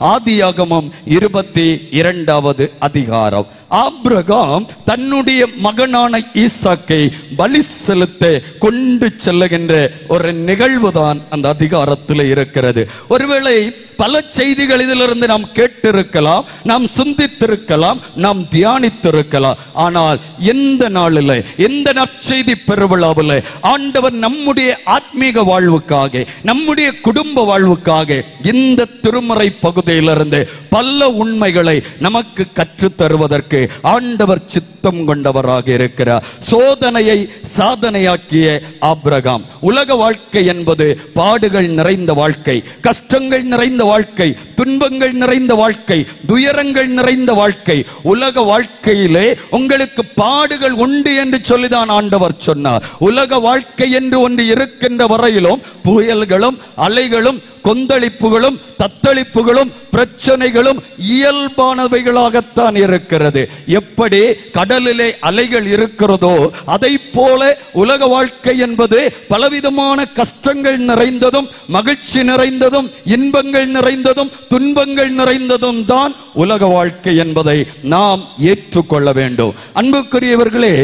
ஆதியாகமம் 22வது அதிகாரம். ஆபிரகாம் தன்னுடைய மகனான ஈசாக்கை பலி செலுத்த கொண்டு செல்லுகின்ற ஒரு நிகழ்வுதான் அந்த அதிகாரத்தில் இருக்கிறது. ஒருவேளை பல செய்திகள் இதிலிருந்து நாம் கேட்டிருக்கலாம், நாம் சிந்தித்திருக்கலாம், நாம் தியானித்திருக்கலாம். ஆனால் எந்த நாளில், எந்த நற்செய்தி பெருவிழாவில் ஆண்டவர் நம்முடைய ஆத்மீக வாழ்வுக்காக, நம்முடைய குடும்ப வாழ்வுக்காக இந்த திருமறை பகுதியிலிருந்து பல உண்மைகளை நமக்கு கற்றுத் தருவதற்கு ஆண்டவர் சித்தம் கொண்டவராக இருக்கிறார். சோதனையை சாதனையாக்கிய ஆபிரகாம். உலக வாழ்க்கை என்பது பாடுகள் நிறைந்த வாழ்க்கை, கஷ்டங்கள் நிறைந்த வாழ்க்கை, துன்பங்கள் நிறைந்த வாழ்க்கை, துயரங்கள் நிறைந்த வாழ்க்கை. உலக வாழ்க்கையிலே உங்களுக்கு பாடுகள் உண்டு என்று சொல்லிதான் ஆண்டவர் சொன்னார். உலக வாழ்க்கை என்று ஒன்று இருக்கின்ற வரையிலும் புயல்களும் அலைகளும் கொந்தளிப்புகளும் தத்தளிப்புகளும் பிரச்சனைகளும் இயல்பானவைகளாகத்தான் இருக்கிறது. எப்படி கடலிலே அலைகள் இருக்கிறதோ அதை போல உலக வாழ்க்கை என்பது பலவிதமான கஷ்டங்கள் நிறைந்ததும் மகிழ்ச்சி நிறைந்ததும் இன்பங்கள் நிறைந்ததும் துன்பங்கள் நிறைந்ததும் தான் உலக வாழ்க்கை என்பதை நாம் ஏற்றுக்கொள்ள வேண்டும். அன்புக்குரியவர்களே,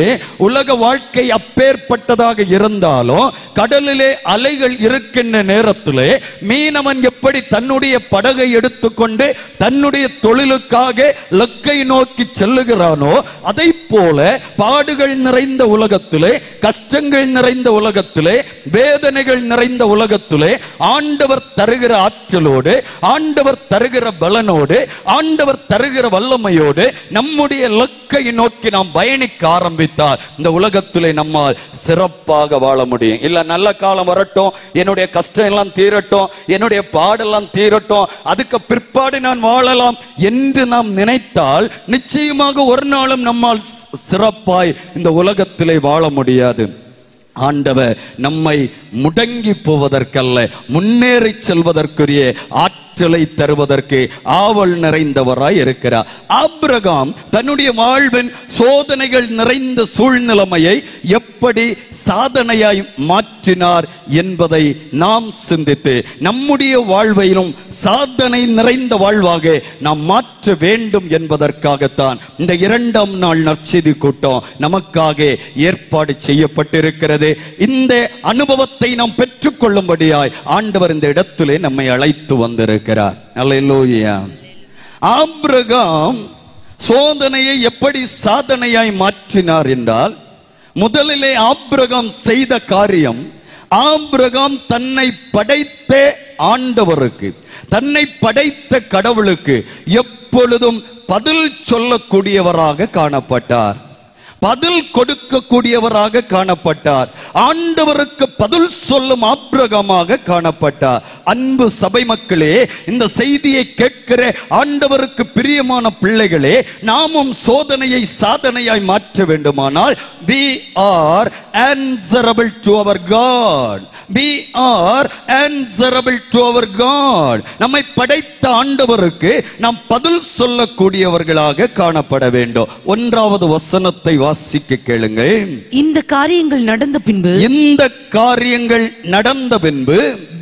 உலக வாழ்க்கை அப்பேற்பட்டதாக இருந்தாலும் கடலிலே அலைகள் இருக்கின்ற நேரத்திலே மீனவன் எப்படி தன்னுடைய படகை எடுத்துக்கொண்டு தன்னுடைய தொழிலுக்காக லக்கை நோக்கி செல்லுகிறானோ அதை போல பாடுகள் நிறைந்த உலகத்திலே, கஷ்டங்கள் நிறைந்த உலகத்திலே, வேதனைகள் நிறைந்த உலகத்திலே ஆண்டவர் தருகிற ஆற்றலோடு, ஆண்டவர் தருகிற பலனோடு, ஆண்டவர் தருகிற வல்லமையோடு நம்முடைய லக்கை நோக்கி நாம் பயணிக்க ஆரம்பித்தால் இந்த உலகத்திலே நம்மால் சிறப்பாக வாழ முடியும். இல்ல நல்ல காலம் வரட்டும், என்னுடைய கஷ்டம் எல்லாம் தீரட்டும், என்னுடைய பாடெல்லாம் தீரட்டும், அதுக்கு பிற்பாடு நான் வாழலாம் என்று நாம் நினைத்தால் நிச்சயமாக ஒரு நாளும் நம்மால் சிறப்பாய் இந்த உலகத்திலே வாழ முடியாது. ஆண்டவர் நம்மை முடங்கி போவதற்கல்ல, முன்னேறி செல்வதற்குரிய ஆற்றலை தருவதற்கு ஆவல் நிறைந்தவராய் இருக்கிறார். ஆபிரகாம் தன்னுடைய வாழ்வின் சோதனைகள் நிறைந்த சூழ்நிலைமையை எப்படி சாதனையாய் மாற்றினார் என்பதை நாம் சிந்தித்து நம்முடைய வாழ்வையிலும் சாதனை நிறைந்த வாழ்வாக நாம் மாற்ற வேண்டும் என்பதற்காகத்தான் இந்த 2ஆம் நாள் நற்செய்தி கூட்டம் நமக்காக ஏற்பாடு செய்யப்பட்டிருக்கிறது. இந்த அனுபவத்தை நாம் பெற்றுக் கொள்ளும்படியாய் ஆண்டவர் இந்த இடத்திலே நம்மை அழைத்து வந்திருக்கிறார். அல்லேலூயா. ஆபிரகாம் சோதனையை எப்படி சாதனையாய் மாற்றினார் என்றால், முதலிலே ஆபிரகாம் செய்த காரியம், ஆபிரகாம் தன்னை படைத்த ஆண்டவருக்கு, தன்னை படைத்த கடவுளுக்கு எப்பொழுதும் பதில் சொல்லக்கூடியவராக காணப்பட்டார், பதில் கொடுக்கக்கூடியவராக காணப்பட்டார், ஆண்டவருக்கு பதில் சொல்லும் ஆபிரகாமாக காணப்பட்டார். அன்பு சபை மக்களே, இந்த செய்தியை கேட்கிற ஆண்டவருக்கு பிரியமான பிள்ளைகளே, நாமும் சோதனையை சாதனையாய் மாற்ற வேண்டுமானால் we are answerable to our God. We are answerable to our God. நம்மை படைத்த ஆண்டவருக்கு நாம் பதில் சொல்லக்கூடியவர்களாக காணப்பட வேண்டும். 1வது வசனத்தை வாசிக்க கேளுங்கள். இந்த காரியங்கள் நடந்த பின்பு, இந்த காரியங்கள் நடந்த பின்பு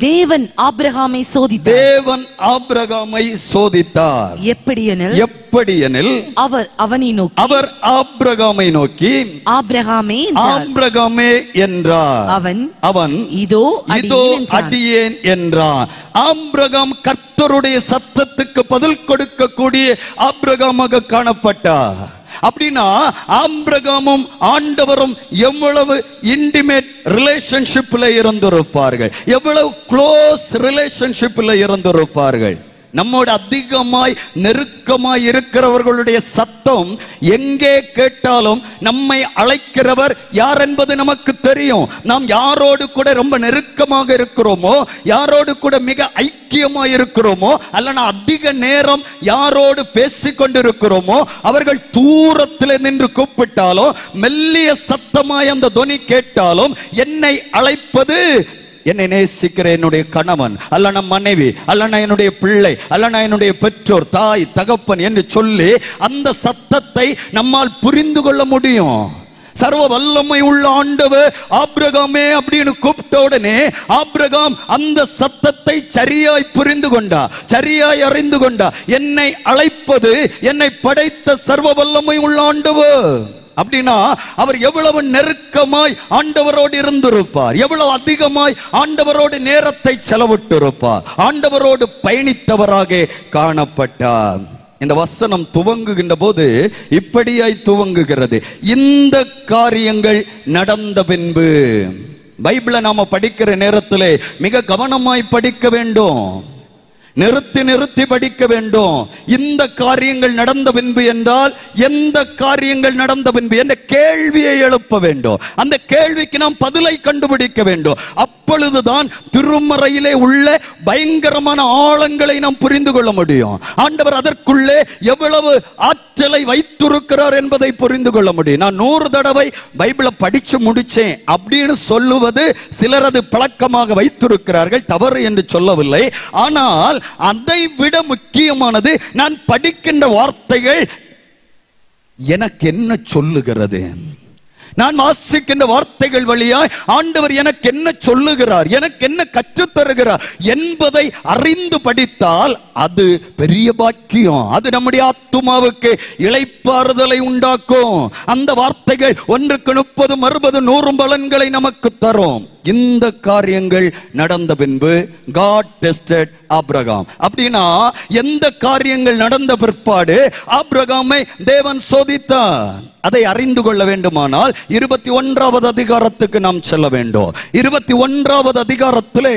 தேவன் ஆபிரகாமை சோதித்தார். தேவன் ஆபிரகாமை சோதித்தார். எப்படியெனில் அவர் அவனை நோக்கி, அவர் ஆபிரகாமை நோக்கி ஆபிரகாமே ஆபிரகாமே என்றார். அவன் இதோ அடியேன் என்றான். ஆபிரகாம் கர்த்தருடைய சத்தத்துக்கு பதில் கொடுக்கக்கூடிய ஆபிரகாமாக காணப்பட்டார். அப்படின்னா ஆபிரகாமும் ஆண்டவரும் எவ்வளவு இன்டிமேட் ரிலேஷன்ஷிப்ல இருந்திருப்பார்கள், எவ்வளவு க்ளோஸ் ரிலேஷன்ஷிப்ல இருந்திருப்பார்கள். நம்மோடு அதிகமாய் நெருக்கமாய் இருக்கிறவர்களுடைய சத்தம் எங்கே கேட்டாலும் நம்மை அழைக்கிறவர் யார் என்பது நமக்கு தெரியும். நாம் யாரோடு கூட ரொம்ப நெருக்கமாக இருக்கிறோமோ, யாரோடு கூட மிக ஐக்கியமாய் இருக்கிறோமோ, அல்லனா அதிக நேரம் யாரோடு பேசிக் கொண்டிருக்கிறோமோ, அவர்கள் தூரத்தில் நின்று கூப்பிட்டாலும் மெல்லிய சத்தமாய் அந்த தொனி கேட்டாலும் என்னை அழைப்பது என்னை நேசிக்கிற என்னுடைய கணவன், அல்லனா மனைவி, அல்லனா என்னுடைய பிள்ளை, அல்லனா என்னுடைய பெற்றோர், தாய், தகப்பன் என்று சொல்லி அந்த சத்தத்தை நம்மால் புரிந்து கொள்ள முடியும். சர்வ வல்லமை உள்ள ஆண்டவர் ஆபிரகாமே அப்படின்னு கூப்பிட்ட உடனே ஆபிரகாம் அந்த சத்தத்தை சரியாய் புரிந்து கொண்டா, சரியாய் அறிந்து கொண்டா. என்னை அழைப்பது என்னை படைத்த சர்வ வல்லமை உள்ள ஆண்டவர் அப்படின்னா அவர் எவ்வளவு நெருக்கமாய் ஆண்டவரோடு இருந்திருப்பார், எவ்வளவு அதிகமாய் ஆண்டவரோடு நேரத்தை செலவிட்டு இருப்பார், ஆண்டவரோடு பயணித்தவராக காணப்பட்டார். இந்த வசனம் துவங்குகின்ற போது இப்படியாய் துவங்குகிறது, இந்த காரியங்கள் நடந்த பின்பு. பைபிளை நாம படிக்கிற நேரத்திலே மிக கவனமாய் படிக்க வேண்டும், நிறுத்தி நிறுத்தி படிக்க வேண்டும். இந்த காரியங்கள் நடந்த பின்பு என்றால் எந்த காரியங்கள் நடந்த பின்பு என்ற கேள்வியை எழுப்ப வேண்டும். அந்த கேள்விக்கு நாம் பதிலை கண்டுபிடிக்க வேண்டும். அப்பொழுதுதான் திருமறையிலே உள்ள பயங்கரமான ஆழங்களை நாம் புரிந்து கொள்ள முடியும். ஆண்டவர் அதற்குள்ளே எவ்வளவு ஆற்றலை வைத்திருக்கிறார் என்பதை புரிந்து கொள்ள முடியும். நான் 100 தடவை பைபிளை படிச்சு முடிச்சேன் அப்படின்னு சொல்லுவது சிலரது பழக்கமாக வைத்திருக்கிறார்கள், தவறு என்று சொல்லவில்லை. ஆனால் அதை விட முக்கியமானது நான் படிக்கின்ற வார்த்தைகள் எனக்கு என்ன சொல்லுகிறது, நான் வாசிக்கின்ற வார்த்தைகள் வழியாய் ஆண்டவர் எனக்கு என்ன சொல்லுகிறார், எனக்கு என்ன கற்றுத் தருகிறார் என்பதை அறிந்து படித்தால் அது பெரிய பாக்கியம். அது நம்முடைய ஆத்துமாவுக்கு இளைப்பாறுதலை உண்டாக்கும். அந்த வார்த்தைகள் 1க்கு 30 60 100 பலன்களை நமக்கு தரும். இந்த காரியங்கள் நடந்த பின்பு God tested ஆபிரகாம். அப்படின்னா எந்த காரியங்கள் நடந்த பிற்பாடு ஆபிரகாமை தேவன் சோதித்தார். அதை அறிந்து கொள்ள வேண்டுமானால் 21வது அதிகாரத்துக்கு நாம் செல்ல வேண்டும். 21வது அதிகாரத்திலே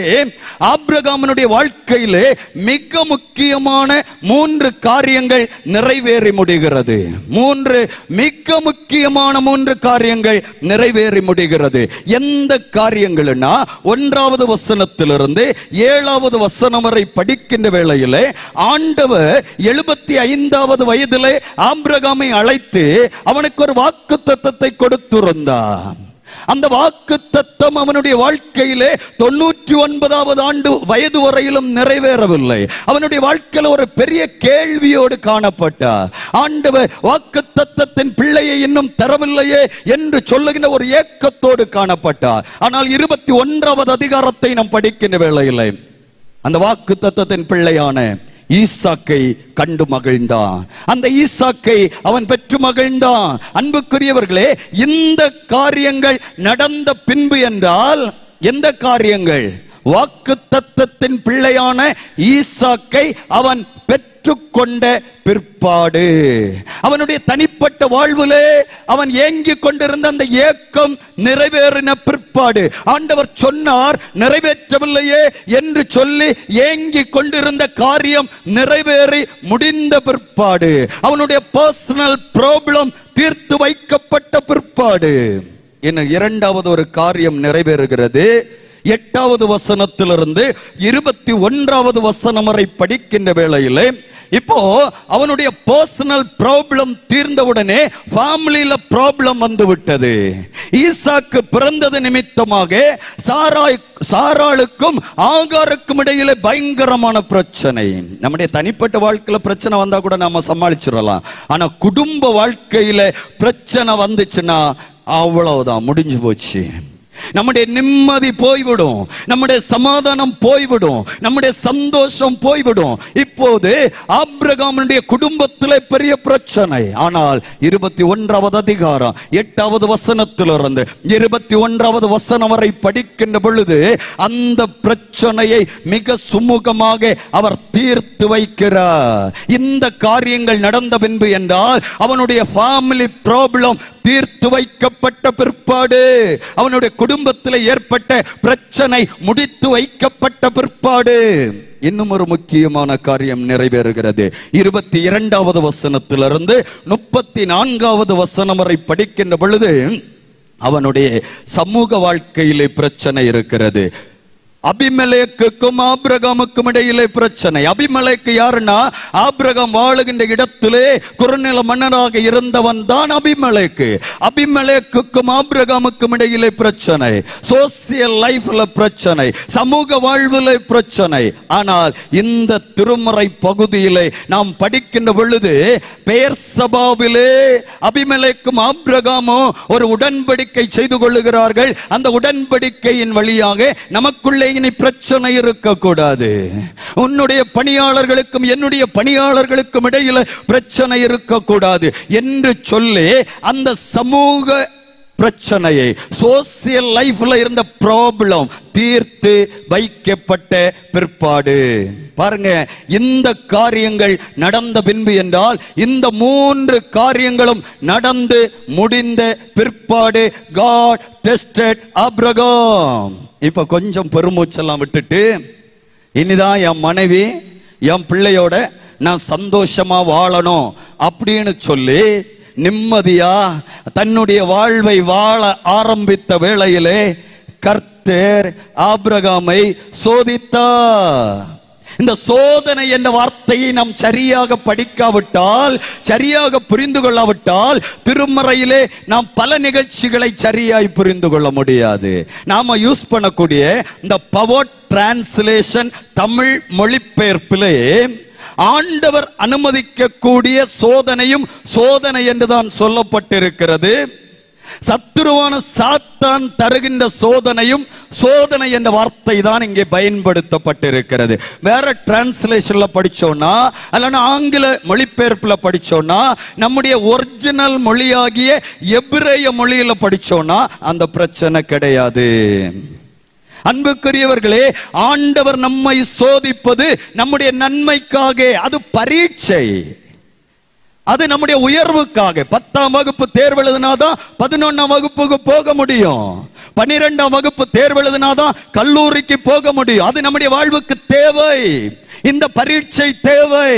ஆபிரகாமினுடைய வாழ்க்கையிலே மிக முக்கியமான 3 காரியங்கள் நிறைவேறி முடிகிறது. 3 மிக முக்கியமான 3 காரியங்கள் நிறைவேறி முடிகிறது. எந்த காரியங்கள்னா 1வது வசனத்திலிருந்து 7வது வசனம் வரை படிக்கின்ற வேளையிலே ஆண்டவர் 75வது வயதிலே ஆபிரகாமை அழைத்து அவனுக்கு ஒரு வாக்குத்தத்தத்தை கொடுத்திருந்தார். அந்த வாக்குத்தத்தம் அவனுடைய வாழ்க்கையிலே 99வது ஆண்டு வயது வரையிலும் நிறைவேறவில்லை. அவனுடைய வாழ்க்கையில் ஒரு பெரிய கேள்வியோடு காணப்பட்டார். ஆண்டவர் வாக்குத்தத்தத்தின் பிள்ளையை இன்னும் தரவில்லையே என்று சொல்லுகின்ற ஒரு ஏக்கத்தோடு காணப்பட்டார். ஆனால் 21வது அதிகாரத்தை நாம் படிக்கின்ற வேளையிலே அந்த வாக்குத்தத்தத்தின் பிள்ளையான ஈசாக்கை கண்டு மகிழ்ந்தான். அந்த ஈசாக்கை அவன் பெற்று மகிழ்ந்தான். அன்புக்குரியவர்களே, இந்த காரியங்கள் நடந்த பின்பு என்றால் எந்த காரியங்கள்? வாக்குத்தத்தத்தின் பிள்ளையான ஈசாக்கை அவன் பெற்றுக்கொண்ட பிற்பாடு, அவனுடைய தனிப்பட்ட வாழ்விலே அவன் ஏங்கிக் கொண்டிருந்த அந்த ஏக்கம் நிறைவேறின பிற்பாடு, ஆண்டவர் சொன்னார் நிறைவேற்றவில்லையே என்று சொல்லி ஏங்கிக் கொண்டிருந்த காரியம் நிறைவேறி முடிந்த பிற்பாடு, அவனுடைய பர்சனல் ப்ராப்ளம் தீர்த்து வைக்கப்பட்ட பிற்பாடு இன்னும் 2வது ஒரு காரியம் நிறைவேறுகிறது. 8வது வசனத்திலிருந்து 21வது வசனம் வரை படிக்கின்ற வேளையிலே இப்போ அவனுடைய பர்சனல் ப்ராப்ளம் தீர்ந்தவுடனே ஃபேமிலியில ப்ராப்ளம் வந்து விட்டது. ஈசாக்கு பிறந்தது நிமித்தமாக சாராளுக்கும் ஆகாருக்கும் இடையிலே பயங்கரமான பிரச்சனை. நம்முடைய தனிப்பட்ட வாழ்க்கையில பிரச்சனை வந்தா கூட நாம சமாளிச்சிடலாம். ஆனா குடும்ப வாழ்க்கையில பிரச்சனை வந்துச்சுன்னா அவ்வளவுதான், முடிஞ்சு போச்சு. நம்முடைய நிம்மதி போய்விடும், நம்முடைய சமாதானம் போய்விடும், நம்முடைய சந்தோஷம் போய்விடும். இப்போது ஆபிரகாமுடைய குடும்பத்திலே பெரிய பிரச்சனை. ஆனால் 21வது அதிகாரம் 8வது வசனத்திலிருந்து 21வது வசனம் வரை படிக்கின்ற பொழுது அந்த பிரச்சனையை மிக சுமூகமாக அவர் தீர்த்து வைக்கிறார். இந்த காரியங்கள் நடந்த பின்பு என்றால் அவனுடைய ஃபேமிலி ப்ராப்ளம் தீர்த்து வைக்கப்பட்ட பிற்பாடு, அவனுடைய குடும்பத்தில் ஏற்பட்ட பிரச்சனை முடித்து வைக்கப்பட்ட பிற்பாடு இன்னும் ஒரு முக்கியமான காரியம் நிறைவேறுகிறது. 22வது வசனத்திலிருந்து 34வது வசனம் வரை படிக்கின்ற பொழுது அவனுடைய சமூக வாழ்க்கையிலே பிரச்சனை இருக்கிறது. அபிமெலேக்குக்கும் ஆபிரகாமுக்கும் இடையிலே பிரச்சனை. அபிமெலேக்கு யாருன்னா, ஆபிரகாம் வாழுகின்ற இடத்திலே குறுநில மன்னராக இருந்தவன் தான் அபிமெலேக்கு. அபிமெலேக்குக்கும் ஆபிரகாமுக்கும் இடையிலே பிரச்சனை, சோசியல் லைஃப்ல பிரச்சனை, சமூக வாழ்விலே பிரச்சனை. ஆனால் இந்த திருமறை பகுதியிலே நாம் படிக்கின்ற பொழுது பெயர்சபாவிலே அபிமெலேக்கும் ஆபிரகாமும் ஒரு உடன்படிக்கை செய்து கொள்ளுகிறார்கள். அந்த உடன்படிக்கையின் வழியாக நமக்குள்ளே இனி பிரச்சனை இருக்கக்கூடாது. உன்னுடைய பணியாளர்களுக்கும் என்னுடைய பணியாளர்களுக்கும் இடையில பிரச்சனை இருக்கக்கூடாது என்று சொல்லி அந்த சமூக பிரச்சனையை, சோசியல் லைஃப்ல இருந்த ப்ராப்ளம் தீர்த்து வைக்கப்பட்ட பிற்பாடு பாருங்க, இந்த காரியங்கள் நடந்த பின்பு என்றால், இந்த 3 காரியங்களும் நடந்து முடிந்த பிற்பாடு God tested Abraham. இப்ப கொஞ்சம் பெருமூச்செல்லாம் விட்டுட்டு, இனிதான் என் மனைவி என் பிள்ளையோட நான் சந்தோஷமா வாழணும் அப்படின்னு சொல்லி நிம்மதியா தன்னுடைய வாழ்வை வாழ ஆரம்பித்த வேளையிலே கர்த்தர் ஆபிரகாமை சோதித்தார். இந்த சோதனை என்ற வார்த்தையை நாம் சரியாக படிக்காவிட்டால், சரியாக புரிந்து கொள்ளாவிட்டால், திருமறையிலே நாம் பல நிகழ்ச்சிகளை சரியாய் புரிந்து கொள்ள முடியாது. நாம யூஸ் பண்ணக்கூடிய இந்த பவர் டிரான்ஸ்லேஷன் தமிழ் மொழிபெயர்ப்பிலே ஆண்டவர் அனுமதிக்கக்கூடிய சோதனையும் சோதனை என்றுதான் சொல்லப்பட்டிருக்கிறது. சத்துருவான சாத்தான் தருகின்ற சோதனையும் சோதனை என்ற வார்த்தை தான் இங்கே பயன்படுத்தப்பட்டிருக்கிறது. வேற டிரான்ஸ்லேஷன்ல படிச்சோம்னா, அல்லனா ஆங்கில மொழிபெயர்ப்புல படிச்சோம்னா, நம்முடைய ஒரிஜினல் மொழியாகிய எபிரேய மொழியில படிச்சோம்னா அந்த பிரச்சனை கிடையாது. அன்புக்குரியவர்களே, ஆண்டவர் நம்மை சோதிப்பது நம்முடைய நன்மைக்காக. அது பரீட்சை, அது நம்முடைய உயர்வுக்காக. 10ஆம் வகுப்பு தேர்வு எழுதினாதான் 11ஆம் வகுப்புக்கு போக முடியும். 12ஆம் வகுப்பு தேர்வு எழுதினாதான் கல்லூரிக்கு போக முடியும். அது நம்முடைய வாழ்வுக்கு தேவை. இந்த பரீட்சை தேவை.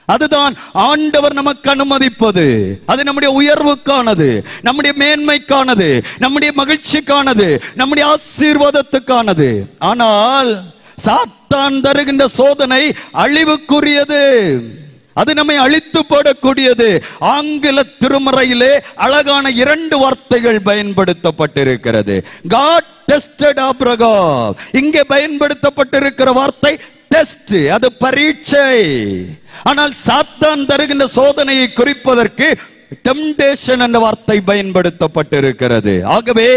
அதுதான் ஆண்டவர் நமக்கு அனுமதிப்பது. அது நம்முடைய உயர்வுக்கானது, நம்முடைய மேன்மைக்கானது, நம்முடைய மகிழ்ச்சிக்கானது, நம்முடைய ஆசீர்வாதத்துக்கானது. ஆனால் சாத்தான் தருகின்ற சோதனை அழிவுக்குரியது. அது நம்மை அழித்து போடக்கூடியது. ஆங்கில திருமறையிலே அழகான 2 வார்த்தைகள் பயன்படுத்தப்பட்டிருக்கிறது. God tested Abraham. இங்கே பயன்படுத்தப்பட்டிருக்கிற வார்த்தை டெஸ்ட், அது பரீட்சை. ஆனால் சாத்தான் தருகின்ற சோதனையை குறிப்பதற்கு டெம்டேஷன் என்ற வார்த்தை பயன்படுத்தப்பட்டிருக்கிறது. ஆகவே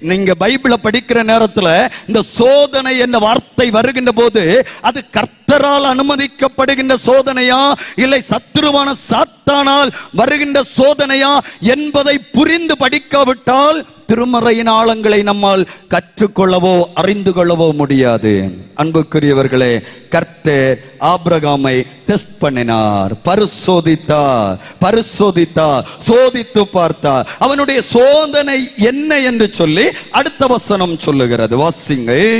நீங்க பைபிளை படிக்கிற நேரத்தில் இந்த சோதனை என்ற வார்த்தை வருகின்ற போது அது கர்த்தரால் அனுமதிக்கப்படுகின்ற சோதனையா, இல்லை சத்துருவான சாத்தானால் வருகின்ற சோதனையா என்பதை புரிந்து படிக்காவிட்டால் திருமறையின் ஆழங்களை நம்மால் கற்றுக்கொள்ளவோ அறிந்து கொள்ளவோ முடியாது. அன்புக்குரியவர்களே, கர்த்தர் ஆபிரகாமை டெஸ்ட் பண்ணினார், பரிசோதித்தார், சோதித்து பார்த்தார். அவனுடைய சோதனை என்ன என்று சொல்லி அடுத்த வசனம் சொல்லுகிறது. வாசிங்கள்.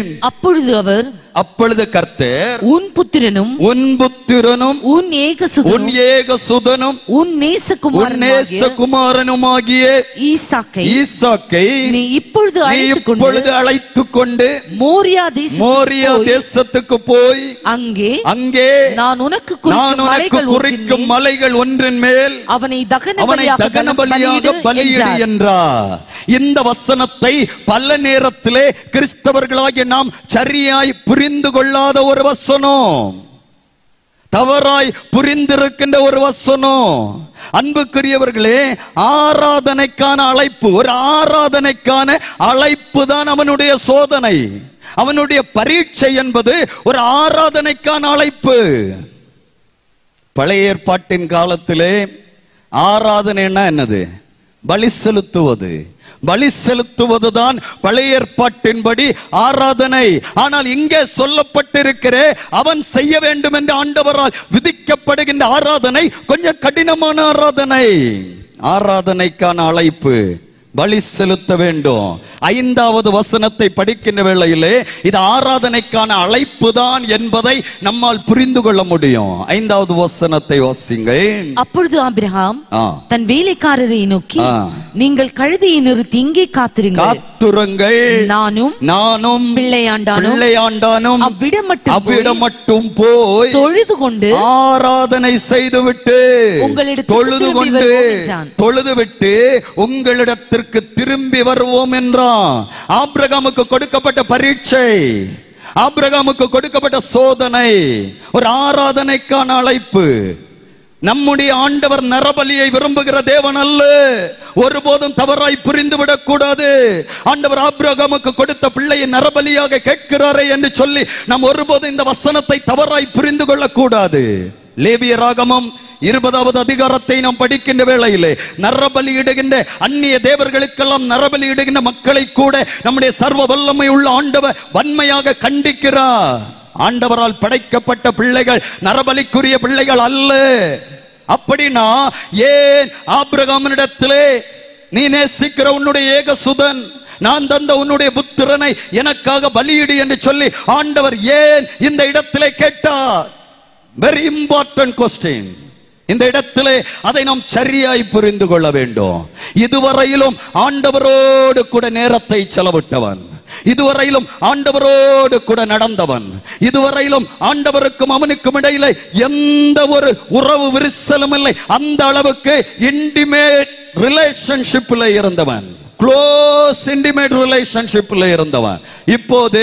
அப்பொழுது கர்த்தர் உன் புத்திரனும் உன் ஏகசுதனும் உன் நேசகுமாரனுமாகிய ஈசாக்கை நீ இப்பொழுது அழைத்துக் கொண்டு மோரியா தேசத்துக்கு போய் அங்கே நான் உனக்கு குறிக்கும் மலைகள் ஒன்றின் மேல் அவனை தகன பலியாக பலியிடு என்றார். இந்த வசனத்தை பல நேரத்திலே கிறிஸ்தவர்களாகிய நாம் சரியாய் புரிந்து கொள்ளாத ஒரு வசனம், தவறாய் புரிந்திருக்கின்ற ஒரு வசனம். அன்புக்குரியவர்களே, ஆராதனைக்கான அழைப்பு, ஒரு ஆராதனைக்கான அழைப்பு தான் அவனுடைய சோதனை. அவனுடைய பரீட்சை என்பது ஒரு ஆராதனைக்கான அழைப்பு. பழைய ஏற்பாட்டின் காலத்திலே ஆராதனைன்னா என்னது? பலி செலுத்துவது. பலி செலுத்துவதுதான் பழைய ஏற்பாட்டின்படி ஆராதனை. ஆனால் இங்கே சொல்லப்பட்டிருக்கிற அவன் செய்ய வேண்டும் என்று ஆண்டவரால் விதிக்கப்படுகின்ற ஆராதனை கொஞ்சம் கடினமான ஆராதனை. ஆராதனைக்கான அழைப்பு, பலி செலுத்த வேண்டும். 5வது வசனத்தை படிக்கின்ற வேளையிலே இது ஆராதனைக்கான அழைப்பு தான் என்பதை நம்மால் புரிந்து கொள்ள முடியும். 5வது வசனத்தை வாசிங்கள். அப்பொழுது ஆபிரகாம் தன் வேலைக்காரரை நோக்கி, நீங்கள் கழுதையை நிறுத்தி இங்கே காத்திருங்கள். காத்துருங்கள், நானும் பிள்ளையாண்டானும் அவ்விடம் மட்டும் போய் ஆராதனை செய்துவிட்டு தொழுதுவிட்டு உங்களிடத்திற்கு திரும்பி வருவோம் என்றான். ஆபிரகாமுக்கு கொடுக்கப்பட்ட பரீட்சை, ஆபிரகாமுக்கு கொடுக்கப்பட்ட சோதனை, ஒரு ஆராதனைக்கான அழைப்பு. நம்முடைய ஆண்டவர் நரபலியை விரும்புகிற தேவன் அல்ல. ஒருபோதும் தவறாய் புரிந்துவிடக் கூடாது. ஆண்டவர் ஆபிரகாமுக்கு கொடுத்த பிள்ளையை நரபலியாக கேட்கிறாரே என்று சொல்லி நாம் ஒருபோதும் இந்த வசனத்தை தவறாய் புரிந்து கொள்ளக் கூடாது. லேவியராகமம் 20வது அதிகாரத்தை நாம் படிக்கின்ற வேளையிலே நரபலி இடுகின்ற அந்நிய தேவர்களுக்கெல்லாம் நரபலி இடுகின்ற மக்களை கூட நம்முடைய சர்வ வல்லமை உள்ள ஆண்டவர் வன்மையாக கண்டிக்கிறார். ஆண்டவரால் படைக்கப்பட்ட பிள்ளைகள் நரபலிக்குரிய பிள்ளைகள் அல்ல. அப்படின்னா ஏன் ஆபிரகாமினிடத்திலே நீ நேசிக்கிற உன்னுடைய ஏகசுதன், நான் தந்த உன்னுடைய புத்திரனை எனக்காக பலியிடு என்று சொல்லி ஆண்டவர் ஏன் இந்த இடத்திலே கேட்டார்? Very important question. இந்த இடத்திலே அதை நாம் சரியாய் புரிந்து கொள்ள வேண்டும். இதுவரையிலும் ஆண்டவரோடு கூட நேரத்தை செலவிட்டவன், இதுவரையிலும் ஆண்டவரோடு கூட நடந்தவன், இதுவரையிலும் ஆண்டவருக்கும் அவனுக்கும் இடையில எந்த ஒரு உறவு விரிசலும் இல்லை. அந்த அளவுக்கு இன்டிமேட் ரிலேஷன்ஷிப்ல இருந்தவன், க்ளோஸ் இன்டிமேட் ரிலேஷன்ஷிப்ல இருந்தவன். இப்போது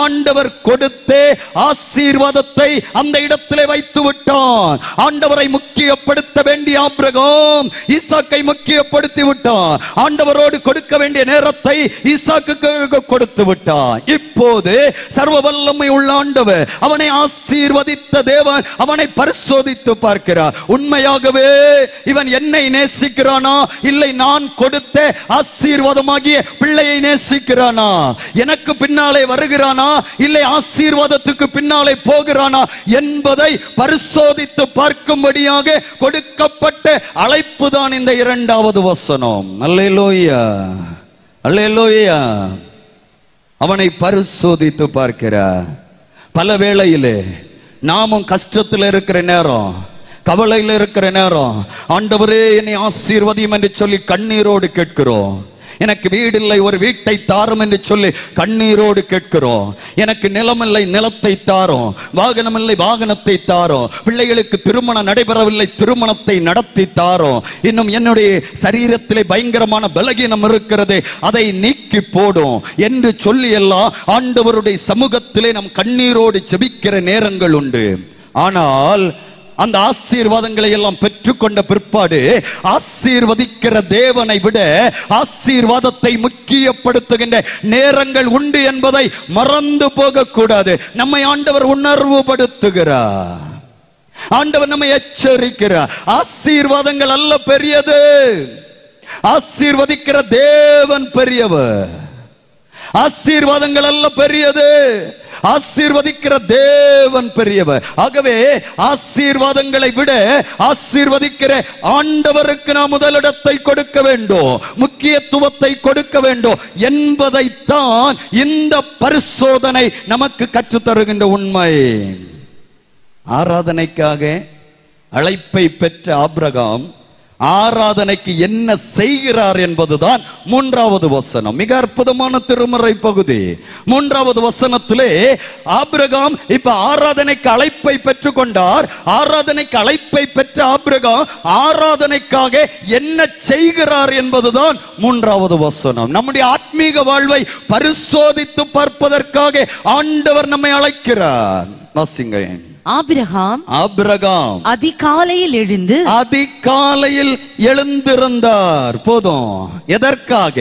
ஆண்டவர் கொடுத்தே ஆசீர்வாதத்தை அந்த இடத்திலே வைத்து விட்டான். ஆண்டவரை முக்கியப்படுத்த வேண்டிய ஆபிரகாம் ஈசாக்கை முக்கியப்படுத்தி விட்டான். ஆண்டவரோடு கொடுக்க வேண்டிய நேரத்தை ஈசாக்குக்கு கொடுத்து விட்டான். இப்போது சர்வ வல்லமை உள்ள ஆண்டவர் அவனை ஆசீர்வதித்த தேவன் அவனை பரிசோதித்து பார்க்கிறார். உண்மையாகவே இவன் என்னை நேசிக்கிறானா, இல்லை நான் கொடுத்த ஆசீர்வாதமாகிய பிள்ளையை நேசிக்கிறானா, எனக்கு பின்னாலே வருகிறானா, இல்லை ஆசீர்வாதத்துக்கு பின்னாலே போகிறானா என்பதை பரிசோதித்து பார்க்கும்படியாக கொடுக்கப்பட்ட அழைப்பு தான் இந்த 2வது வசனம். அல்லேலூயா, அல்லேலூயா. அவனை பரிசோதித்து பார்க்கிறார். பல வேளையிலே நாமும் கஷ்டத்தில் இருக்கிற நேரம், கவலையில் இருக்கிற நேரம், ஆண்டவரே என்னை ஆசீர்வதியும் என்று சொல்லி கண்ணீரோடு கேட்கிறோம். எனக்கு வீடு இல்லை, ஒரு வீட்டை தாரும் என்று சொல்லி கண்ணீரோடு கேட்கிறோம். எனக்கு நிலமில்லை, நிலத்தை தாரும். வாகனம் இல்லை, வாகனத்தை தாரும். பிள்ளைகளுக்கு திருமணம் நடைபெறவில்லை, திருமணத்தை நடத்தி தாரும். இன்னும் என்னுடைய சரீரத்திலே பயங்கரமான பலகீனம் இருக்கிறது, அதை நீக்கி போடும் என்று சொல்லி எல்லாம் ஆண்டவருடைய சமூகத்திலே நம் கண்ணீரோடு ஜெபிக்கிற நேரங்கள் உண்டு. ஆனால் அந்த ஆசீர்வாதங்களை எல்லாம் பெற்றுக்கொண்ட பிற்பாடு ஆசீர்வதிக்கிற தேவனை விட ஆசீர்வாதத்தை முக்கியப்படுத்துகின்ற நேரங்கள் உண்டு என்பதை மறந்து போக கூடாது. நம்மை ஆண்டவர் உணர்வுபடுத்துகிறார், ஆண்டவர் நம்மை எச்சரிக்கிறார். ஆசீர்வாதங்கள் அல்ல பெரியது, ஆசீர்வதிக்கிற தேவன் பெரியவர். ஆசீர்வாதங்கள் அல்ல பெரியது, ஆசீர்வதிக்கிற தேவன் பெரியவர். ஆகவே ஆசீர்வாதங்களை விட ஆசீர்வதிக்கிற ஆண்டவருக்கு நாம் முதலிடத்தை கொடுக்க வேண்டும், முக்கியத்துவத்தை கொடுக்க வேண்டும் என்பதைத்தான் இந்த பரிசோதனை நமக்கு கற்றுத்தருகின்ற உண்மை. ஆராதனைக்காக அழைப்பை பெற்ற ஆபிரகாம் ஆராதனைக்கு என்ன செய்கிறார் என்பதுதான் 3வது வசனம். மிக அற்புதமான திருமறை பகுதி. 3வது வசனத்திலே ஆபிரகாம் இப்ப ஆராதனைக்கு அழைப்பை பெற்றுக் கொண்டார். ஆராதனைக்கு அழைப்பை பெற்ற ஆபிரகாம் ஆராதனைக்காக என்ன செய்கிறார் என்பதுதான் 3வது வசனம். நம்முடைய ஆத்மீக வாழ்வை பரிசோதித்து பார்ப்பதற்காக ஆண்டவர் நம்மை அழைக்கிறார். வாசிங்கள். ஆபிரகாம் அதிகாலையில் எழுந்திருந்தார். போதும். எதற்காக?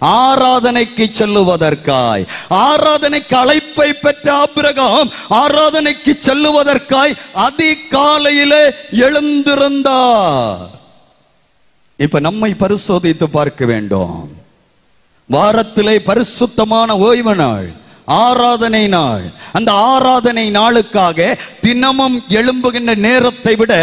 ஆராதனைக்கு செல்லுவதற்காய். ஆராதனைக்கு அழைப்பை பெற்ற ஆபிரகாம் ஆராதனைக்கு செல்லுவதற்காய் அதிகாலையிலே எழுந்திருந்தார். இப்ப நம்மை பரிசோதித்து பார்க்க வேண்டும். வாரத்திலே பரிசுத்தமான ஓய்வு நாள், ஆராதனை நாள். அந்த ஆராதனை நாளுக்காக தினமும் எழும்புகின்ற நேரத்தை விட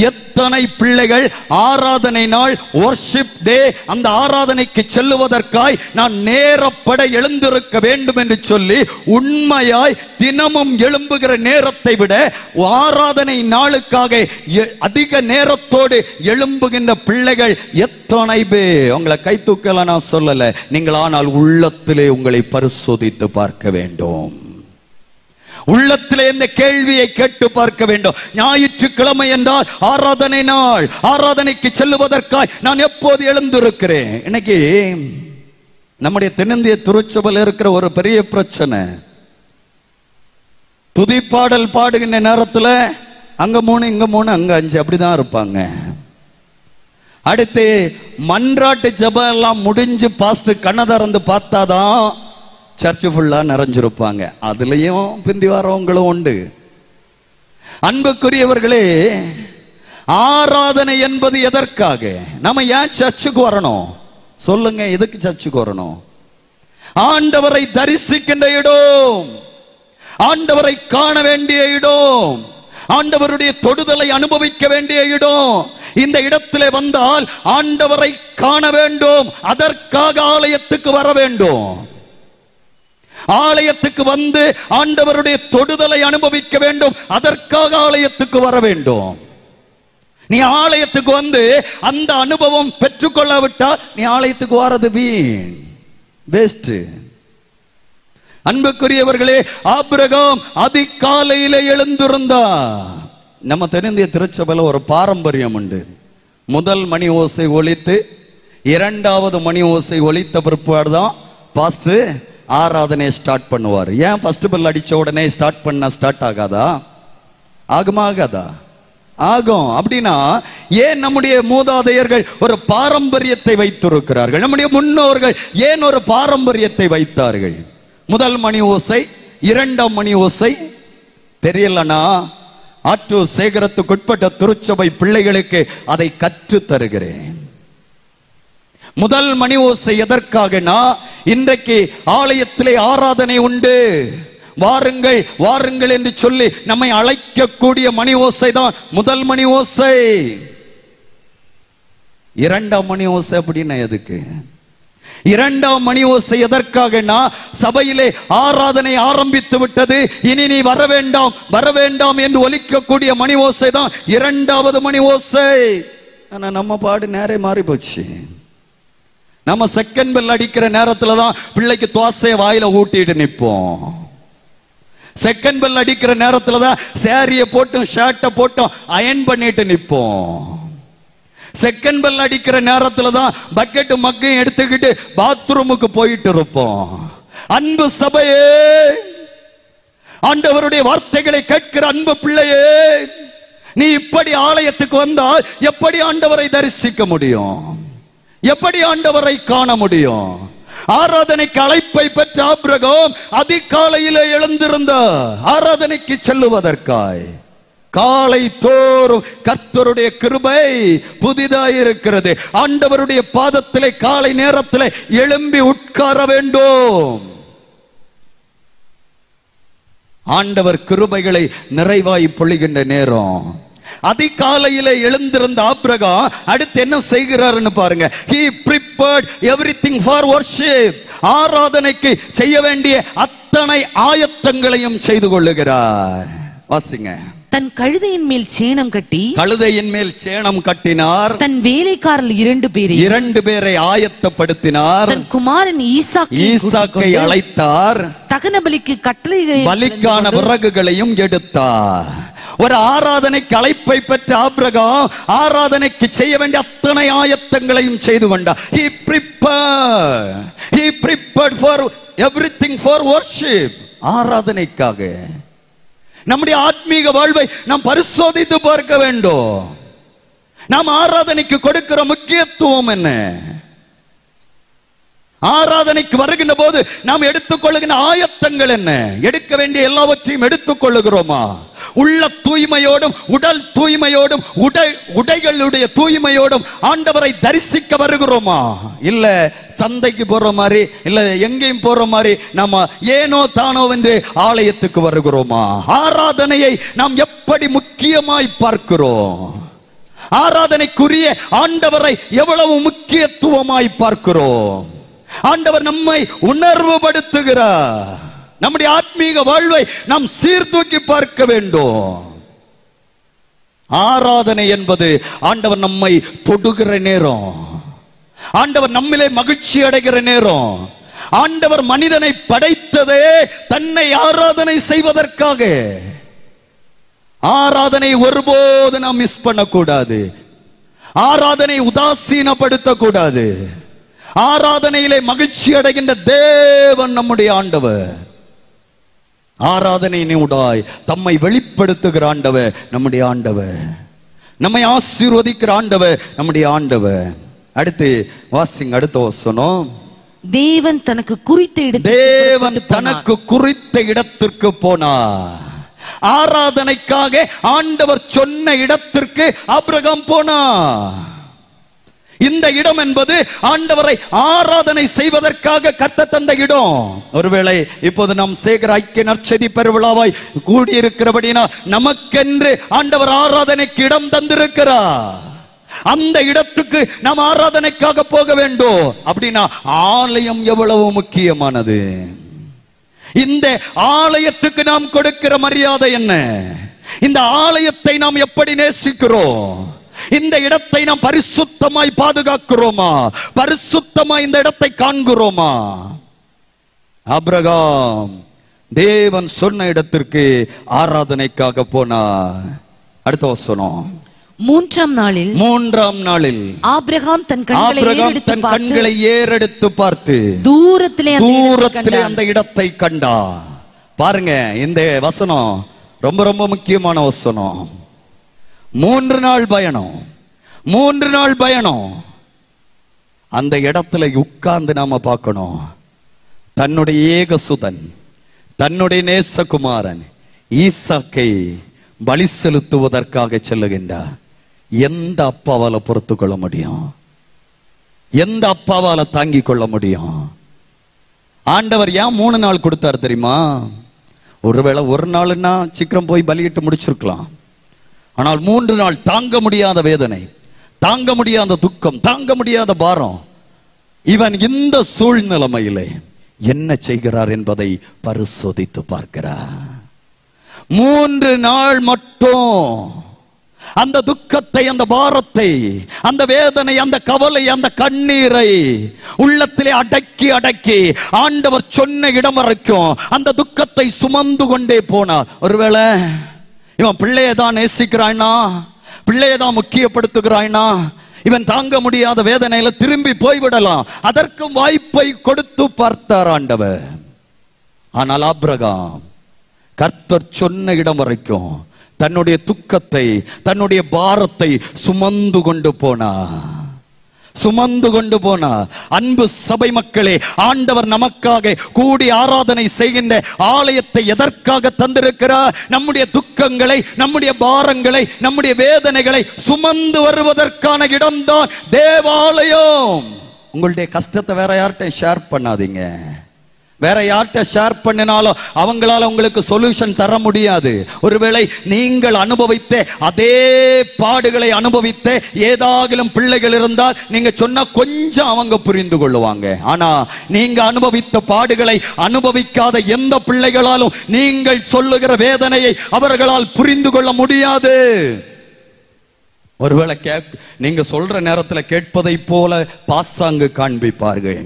எத்தனை பிள்ளைகள் ஆராதனை நாள் வொர்ஷிப் டே, அந்த ஆராதனைக்கு செல்லுவதற்காய் நான் நேரப்பட எழுந்திருக்க வேண்டும் என்று சொல்லி உண்மையாய் தினமும் எழும்புகிற நேரத்தை விட ஆராதனை நாளுக்காக அதிக நேரத்தோடு எழும்புகின்ற பிள்ளைகள் எத்தனை பேர்? உங்களை கை தூக்கல நான் சொல்லல, நீங்கள் ஆனால் உள்ளத்திலே உங்களை பரிசோதித்து பார்க்க வேண்டும். உள்ளத்திலே இந்த கேள்வியை கேட்டு பார்க்க வேண்டும். ஞாயிற்றுக்கிழமை என்றால் ஆராதனை நாள், ஆராதனைக்கு செல்லுவதற்காய் நான் எப்போது எழுந்திருக்கிறேன்? இன்னைக்கு நம்முடைய தென்னிந்திய திருச்சபையில் இருக்கிற ஒரு பெரிய பிரச்சனை, துதிப்பாடல் பாடுகின்ற நேரத்தில் அங்க 3 இங்க 3 அங்க 5 அப்படிதான் இருப்பாங்க. அடுத்து மன்றாட்டு ஜெபம் எல்லாம் முடிஞ்சு பாஸ்டர் கண்ணை திறந்து பார்த்தாதான் சர்ச்சு ஃபுல்லா நிறைஞ்சிருப்பாங்க. அதுலயும் பிந்தி வரவங்களும் உண்டு. அன்புக்குரியவர்களே, ஆராதனை என்பது எதற்காக? நம்ம ஏன் சர்ச்சுக்கு வரணும் சொல்லுங்க? எதுக்கு சர்ச்சுக்கு வரணும்? ஆண்டவரை தரிசிக்கின்ற இடம், ஆண்டவரை காண வேண்டிய இடம், ஆண்டவருடைய தொடுதலை அனுபவிக்க வேண்டிய இடம். இந்த இடத்திலே வந்தால் ஆண்டவரை காண வேண்டும், அதற்காக ஆலயத்துக்கு வர வேண்டும். ஆலயத்துக்கு வந்து ஆண்டவருடைய தொடுதலை அனுபவிக்க வேண்டும், அதற்காக ஆலயத்துக்கு வர வேண்டும். நீ ஆலயத்துக்கு வந்து அந்த அனுபவம் பெற்றுக்கொள்ளாவிட்டால் நீ ஆலயத்துக்கு வரது வீண், வேஸ்ட். அன்புக்குரியவர்களே, ஆபிரகாம் அதிகாலையிலே எழுந்திருந்தார். நம்ம தென்னிந்திய திருச்சபையில் ஒரு பாரம்பரியம் உண்டு. முதல் மணி ஓசை ஒலித்து 2வது மணி ஓசை ஒலித்த பிற்பாடுதான் பாஸ்டர் ஆராதனையை ஸ்டார்ட் பண்ணுவார். ஏன் ஃபர்ஸ்ட் பெல் அடிச்ச உடனே ஸ்டார்ட் ஆகாதா? ஆகுமா? ஆகாதா? ஆகும். அப்படின்னா ஏன் நம்முடைய மூதாதையர்கள் ஒரு பாரம்பரியத்தை வைத்திருக்கிறார்கள்? நம்முடைய முன்னோர்கள் ஏன் ஒரு பாரம்பரியத்தை வைத்தார்கள்? முதல் மணி ஓசை, 2ஆம் மணி ஓசை தெரியலனா ஆற்றூர் சேகரத்துக்குட்பட்ட திருச்சபை பிள்ளைகளுக்கு அதை கற்று தருகிறேன். முதல் மணி ஓசை எதற்காகனா, இன்றைக்கு ஆலயத்திலே ஆராதனை உண்டு, வாருங்கள் வாருங்கள் என்று சொல்லி நம்மை அழைக்கக்கூடிய மணி ஓசை தான் முதல் மணி ஓசை. 2ஆம் மணி ஓசை அப்படின்னா எதுக்கு? 2ஆம் மணி ஓசை எதற்காகனா, சபையிலே ஆராதனை ஆரம்பித்து விட்டது, இனி நீ வர வேண்டாம் வர வேண்டாம் என்று ஒலிக்கக்கூடிய மணி ஓசை தான் 2வது மணி ஓசை. ஆனா நம்ம பாடு நேரே மாறி போச்சு. நம்ம செகண்ட் பெல் அடிக்கிற நேரத்துல தான் பிள்ளைக்கு தோசையை வாயில ஊட்டிட்டு நிற்போம். செகண்ட் பெல் அடிக்கிற நேரத்துல தான் சேரிய போட்டும் ஷர்ட்டை போட்டும் அயன் பண்ணிட்டு நிற்போம். செகண்ட் பெல் அடிக்கிற நேரத்துல தான் பக்கெட் மக்கையும் எடுத்துக்கிட்டு பாத்ரூமுக்கு போயிட்டு இருப்போம். அன்பு சபையே, ஆண்டவருடைய வார்த்தைகளை கேட்கிற அன்பு பிள்ளையே, நீ இப்படி ஆலயத்துக்கு வந்தால் எப்படி ஆண்டவரை தரிசிக்க முடியும்? எப்படி ஆண்டவரை காண முடியும்? ஆராதனைக்கு அழைப்பை பெற்ற ஆபிரகாம் அதிகாலையிலே எழுந்திருந்தார் ஆராதனைக்கு செல்லுவதற்காய். காலை தோறும் கர்த்தருடைய கிருபை புதிதாயிருக்கிறது. ஆண்டவருடைய பாதத்திலே காலை நேரத்திலே எழும்பி உட்கார வேண்டும். ஆண்டவர் கிருபைகளை நிறைவாய் பொழிகின்ற நேரம். அதிகாலையிலே எழுந்திருந்த ஆபிரகாம் அடுத்து என்ன செய்கிறார்னு பாருங்க. He prepared everything for worship. ஆராதனைக்கு செய்ய வேண்டிய அத்தனை ஆயத்தங்களையும் செய்து கொள்ளுகிறார். வாசிங்க. தன் கழுதையின் மேல் சேணம் கட்டி, கழுதையின் மேல் சேணம் கட்டினார். தன் வேலைக்காரர்கள் 2 பேரை ஆயத்தப்படுத்தினார். தன் குமாரன் ஈசாக்கை அழைத்தார். தகன பலிக்கு கட்டளைகளை, பலிக்கான விறகுகளையும் எடுத்தார். ஒரு ஆராதனைக்கு அழைப்பை பெற்ற ஆபிரகாம் ஆராதனைக்கு செய்ய வேண்டிய அத்தனை ஆயத்தங்களையும் செய்து கொண்டார். He prepared for everything for worship. ஆராதனைக்காக. நம்முடைய ஆத்மீக வாழ்வை நாம் பரிசோதித்து பார்க்க வேண்டும். நாம் ஆராதனைக்கு கொடுக்கிற முக்கியத்துவம் என்ன? ஆராதனைக்கு வருகின்ற போது நாம் எடுத்துக்கொள்ளுகின்ற ஆயத்தங்கள் என்ன? எடுக்க வேண்டிய எல்லாவற்றையும் எடுத்துக் கொள்ளுகிறோமா? உள்ள தூய்மையோடும் உடல் தூய்மையோடும் உடைகளுடைய தூய்மையோடும் ஆண்டவரை தரிசிக்க வருகிறோமா? இல்ல சந்தைக்கு போற மாதிரி, இல்ல எங்கேயும் போற மாதிரி நம்ம ஏனோ தானோ என்று ஆலயத்துக்கு வருகிறோமா? ஆராதனையை நாம் எப்படி முக்கியமாய் பார்க்கிறோம்? ஆராதனைக்குரிய ஆண்டவரை எவ்வளவு முக்கியத்துவமாய் பார்க்கிறோம்? ஆண்டவர் நம்மை உணர்வுபடுத்துகிறார். நம்முடைய ஆத்மீக வாழ்வை நாம் சீர்தூக்கி பார்க்க வேண்டும். ஆராதனை என்பது ஆண்டவர் நம்மை தொடுகிற நேரம், ஆண்டவர் நம்மிலே மகிழ்ச்சி அடைகிற நேரம். ஆண்டவர் மனிதனை படைத்ததே தன்னை ஆராதனை செய்வதற்காக. ஆராதனை ஒருபோது நாம் மிஸ் பண்ணக்கூடாது. ஆராதனை உதாசீனப்படுத்த கூடாது. ஆராதனையிலே மகிழ்ச்சி அடைகின்ற தேவன் நம்முடைய ஆண்டவர். ஆராதனையினூடாய் தம்மை வெளிப்படுத்துகிற ஆண்டவர் நம்முடைய ஆண்டவர். நம்மை ஆசீர்வதிக்கிற ஆண்டவர் நம்முடைய ஆண்டவர். அடுத்து வாசிங்க, அடுத்த வசனம். தேவன் தனக்கு குறித்த இடத்திற்கு போனார். ஆராதனைக்காக ஆண்டவர் சொன்ன இடத்திற்கு ஆபிரகாம் போனார். இந்த இடம் என்பது ஆண்டவரை ஆராதனை செய்வதற்காக கத்த தந்த இடம். ஒருவேளை இப்போது நாம் சேகர ஐக்கிய நற்செய்தி பெருவிழாவாய் கூடியிருக்கிறபடினா நமக்கென்று ஆண்டவர் ஆராதனைக்கு இடம் தந்திருக்கிறார். அந்த இடத்துக்கு நாம் ஆராதனைக்காக போக வேண்டும். அப்படின்னா ஆலயம் எவ்வளவு முக்கியமானது. இந்த ஆலயத்துக்கு நாம் கொடுக்கிற மரியாதை என்ன? இந்த ஆலயத்தை நாம் எப்படி நேசிக்கிறோம்? இந்த இடத்தை நாம் பரிசுத்தமாய் பாதுகாக்கிறோமா? பரிசுத்தமாய் இந்த இடத்தை காண்கிறோமா? ஆபிரகாம் தேவன் சொன்ன இடத்திற்கு ஆராதனைக்காக போனார். அடுத்த வசனம். மூன்றாம் நாளில் ஆபிரகாம் தன் கண்களை ஏறெடுத்து பார்த்து தூரத்திலே அந்த இடத்தை கண்டார். பாருங்க, இந்த வசனம் ரொம்ப ரொம்ப முக்கியமான வசனம். 3 நாள் பயணம். அந்த இடத்துல உட்கார்ந்து நாம பார்க்கணும். தன்னுடைய ஏகசுதன், தன்னுடைய நேசகுமாரன் ஈசாக்கை பலி செலுத்துவதற்காக செல்லுகின்றார். எந்த அப்பாவால பொறுத்து கொள்ள முடியும்? எந்த அப்பாவால தாங்கிக் கொள்ள முடியும்? ஆண்டவர் ஏன் 3 நாள் கொடுத்தார் தெரியுமா? ஒருவேளை 1 நாள்னா சீக்கிரம் போய் பலியிட்டு முடிச்சிருக்கலாம். ஆனால் 3 நாள் தாங்க முடியாத வேதனை, தாங்க முடியாத துக்கம், தாங்க முடியாத பாரம். இவன் இந்த சூழ்நிலைமையிலே என்ன செய்கிறார் என்பதை பரிசோதித்து பார்க்கிறார். 3 நாள் மட்டும் அந்த துக்கத்தை, அந்த பாரத்தை, அந்த வேதனை, அந்த கவலை, அந்த கண்ணீரை உள்ளத்திலே அடக்கி ஆண்டவர் சொன்ன இடம் வரைக்கும் அந்த துக்கத்தை சுமந்து கொண்டே போனார். ஒருவேளை இவன் பிள்ளையதான் நேசிக்கிறாய்னா, பிள்ளையதான் முக்கியப்படுத்துகிறாய்னா, இவன் தாங்க முடியாத வேதனையில திரும்பி போய்விடலாம். அதற்கும் வாய்ப்பை கொடுத்து பார்த்தார் ஆண்டவர். ஆனால் ஆபிரகாம் கர்த்தர் சொன்ன இடம் வரைக்கும் தன்னுடைய துக்கத்தை, தன்னுடைய பாரத்தை சுமந்து கொண்டு போனார். அன்பு சபை மக்களே, ஆண்டவர் நமக்காக கூடி ஆராதனை செய்கின்ற ஆலயத்தை எதற்காக தந்திருக்கிறார்? நம்முடைய துக்கங்களை, நம்முடைய பாரங்களை, நம்முடைய வேதனைகளை சுமந்து வருவதற்கான இடம்தான் தேவாலயம். உங்களுடைய கஷ்டத்தை வேற யார்கிட்ட ஷேர் பண்ணாதீங்க. வேற யார்கிட்ட ஷேர் பண்ணினாலும் அவங்களால உங்களுக்கு சொல்யூஷன் தர முடியாது. ஒருவேளை நீங்கள் அனுபவித்த அதே பாடுகளை அனுபவித்த ஏதாகிலும் பிள்ளைகள் இருந்தால் நீங்க சொன்னா கொஞ்சம் அவங்க புரிந்து கொள்ளுவாங்க. ஆனா நீங்க அனுபவித்த பாடுகளை அனுபவிக்காத எந்த பிள்ளைகளாலும் நீங்கள் சொல்லுகிற வேதனையை அவர்களால் புரிந்து கொள்ள முடியாது. ஒருவேளை நீங்க சொல்ற நேரத்தில் கேட்பதை போல பாசாங்கு காண்பிப்பார்கள்.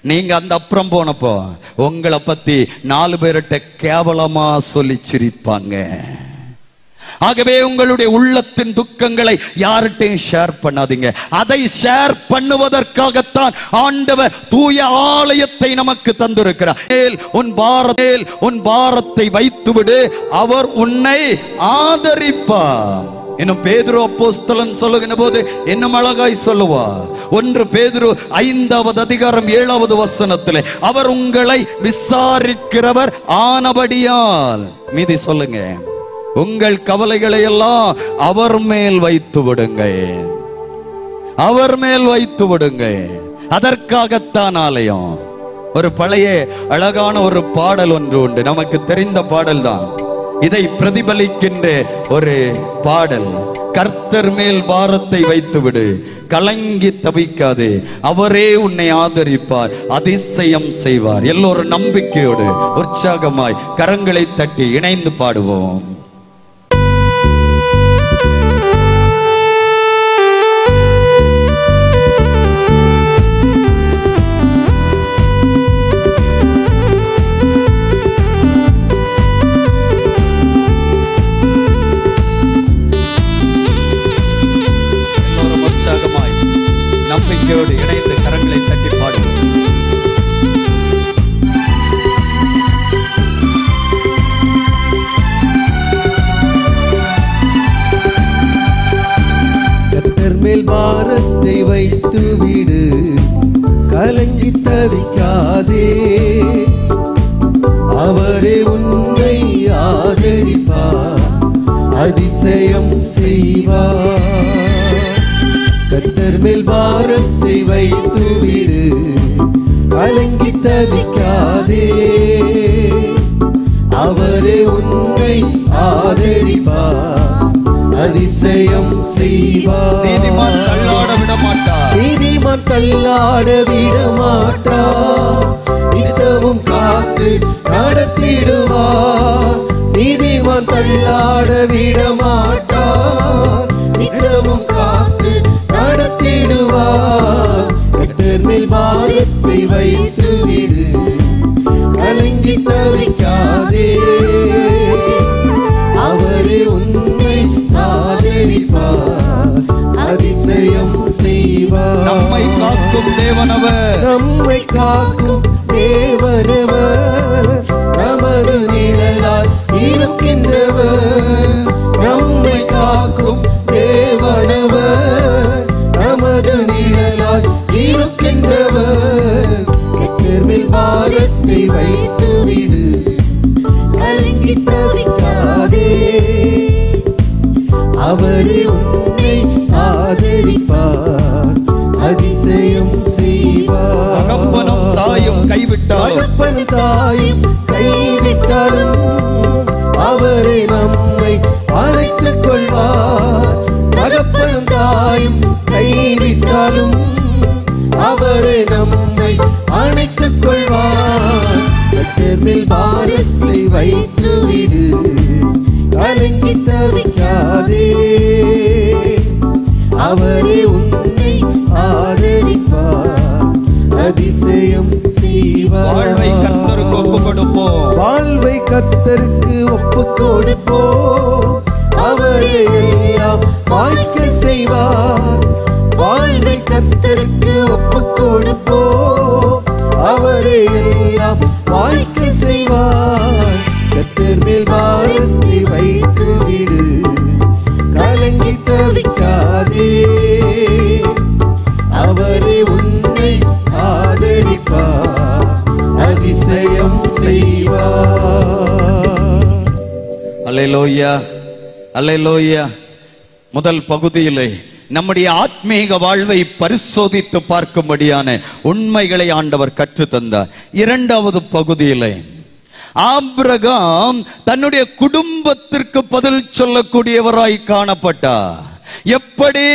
நீங்க அந்த அப்புறம் போனப்போ உங்களை பத்தி 4 பேர்கிட்ட கேவலமா சொல்லி சிரிப்பாங்க. ஆகவே உங்களுடைய உள்ளத்தின் துக்கங்களை யார்கிட்டையும் ஷேர் பண்ணாதீங்க. அதை ஷேர் பண்ணுவதற்காகத்தான் ஆண்டவர் தூய ஆலயத்தை நமக்கு தந்திருக்கிறார். உன் பாரத்தை வைத்துவிடு, அவர் உன்னை ஆதரிப்பார். இன்னும் பேதுரு அப்போஸ்தலன் சொல்லுகிற போது இன்னும் அழகாய் சொல்லுவார். 1 பேதுரு 5வது அதிகாரம் 7வது வசனத்திலே, அவர் உங்களை விசாரிக்கிறவர் ஆனபடியால், மீதி சொல்லுங்க, உங்கள் கவலைகளை எல்லாம் அவர் மேல் வைத்து விடுங்கள், அவர் மேல் வைத்து விடுங்கள். அதற்காகத்தான் ஆலயம். ஒரு பழைய அழகான ஒரு பாடல் ஒன்று உண்டு, நமக்கு தெரிந்த பாடல் தான். இதை பிரதிபலிக்கின்ற ஒரு பாடல். கர்த்தர் மேல் பாரத்தை வைத்து விடு, கலங்கி தவிக்காதே, அவரே உன்னை ஆதரிப்பார், அதிசயம் செய்வார். எல்லோரும் நம்பிக்கையோடு உற்சாகமாய் கரங்களை தட்டி இணைந்து பாடுவோம். நம்பிக்கையோடு இணைந்து கரங்களை தட்டி பாடுவோம். கர்த்தர் மேல் பாரத்தை வைத்து விடு, கலங்கி தவிக்காதே, அவரே உன்னை ஆதரிப்பார், அதிசயம் செய்வார். கர்த்தர் மேல் பாரத்தை வைத்து விடு, கலங்கி தவிக்காதே, அவரே உன்னை ஆதரிப்பார், அதிசயம் செய்வார். நீதிமான் தள்ளாட விட மாட்டார், நீதிமான் தள்ளாட விட மாட்டார், நித்தமும் காத்து நடத்திடுவார். நீதிமான் தள்ளாட விட மாட்டார், நித்தமும் காத்து நடத்திடுவார். கர்த்தர் மேல் பாரத்தை வைத்து விடு, கலங்கி தவிக்காதே, அவரே உன்னை ஆதரிப்பார், அதிசயம் செய்வார். நம்மை காக்கும் தேவனவர், நம்மை காக்கும் தேவனவர், நமது நிழலாய் இருக்கின்றவர். நம்மை காக்கும் தேவனவர், நமது நிழலாய் இருக்கின்றவர். கர்த்தர் மேல் பாரத்தை வைத்து விடு, கலங்கி தவிக்காதே, அவரே உன்னை ஆதரிப்பார், அதிசயம் செய்வார். தகப்பனும் தாயும் கைவிட்டாலும், தகப்பனும் தாயும் கைவிட்டாலும், அவரே நம்மை அழைத்துக் கொள்வார். தகப்பனும் தாயும் கைவிட்டாலும், அவரே நம்மை அழைத்துக் கொள்வார். கர்த்தர் மேல் பாரத்தை வைத்து விடு, கலங்கி தவிக்காதே, அவரே உன்னை ஆதரிப்பார், அதிசயம் செய்வார். வாழ்வை கர்த்தருக்கு ஒப்பு கொடுப்போம், வாழ்வை கர்த்தருக்கு ஒப்பு கொடுப்போம், அவரே எல்லாம் வாய்க்க செய்வார். வாழ்வை கர்த்தருக்கு ஒப்பு கொடுப்போம், அவரே எல்லாம் வாய்க்க செய்வார். கர்த்தர் மேல் பாரத்தை வைத்து விடு, கலங்கி தவிக்காதே, அவரே உன்னை ஆதரிப்பார், அதிசயம் செய்வார். அல்லேலூயா, அல்லேலூயா. முதல் பகுதியிலே நம்முடைய ஆத்மீக வாழ்வை பரிசோதித்து பார்க்கும்படியான உண்மைகளை ஆண்டவர் கற்று தந்தார். 2வது பகுதியிலே ஆபிரகாம் தன்னுடைய குடும்பத்திற்கு பதில் சொல்லக்கூடியவராய் காணப்பட்டார். எப்படி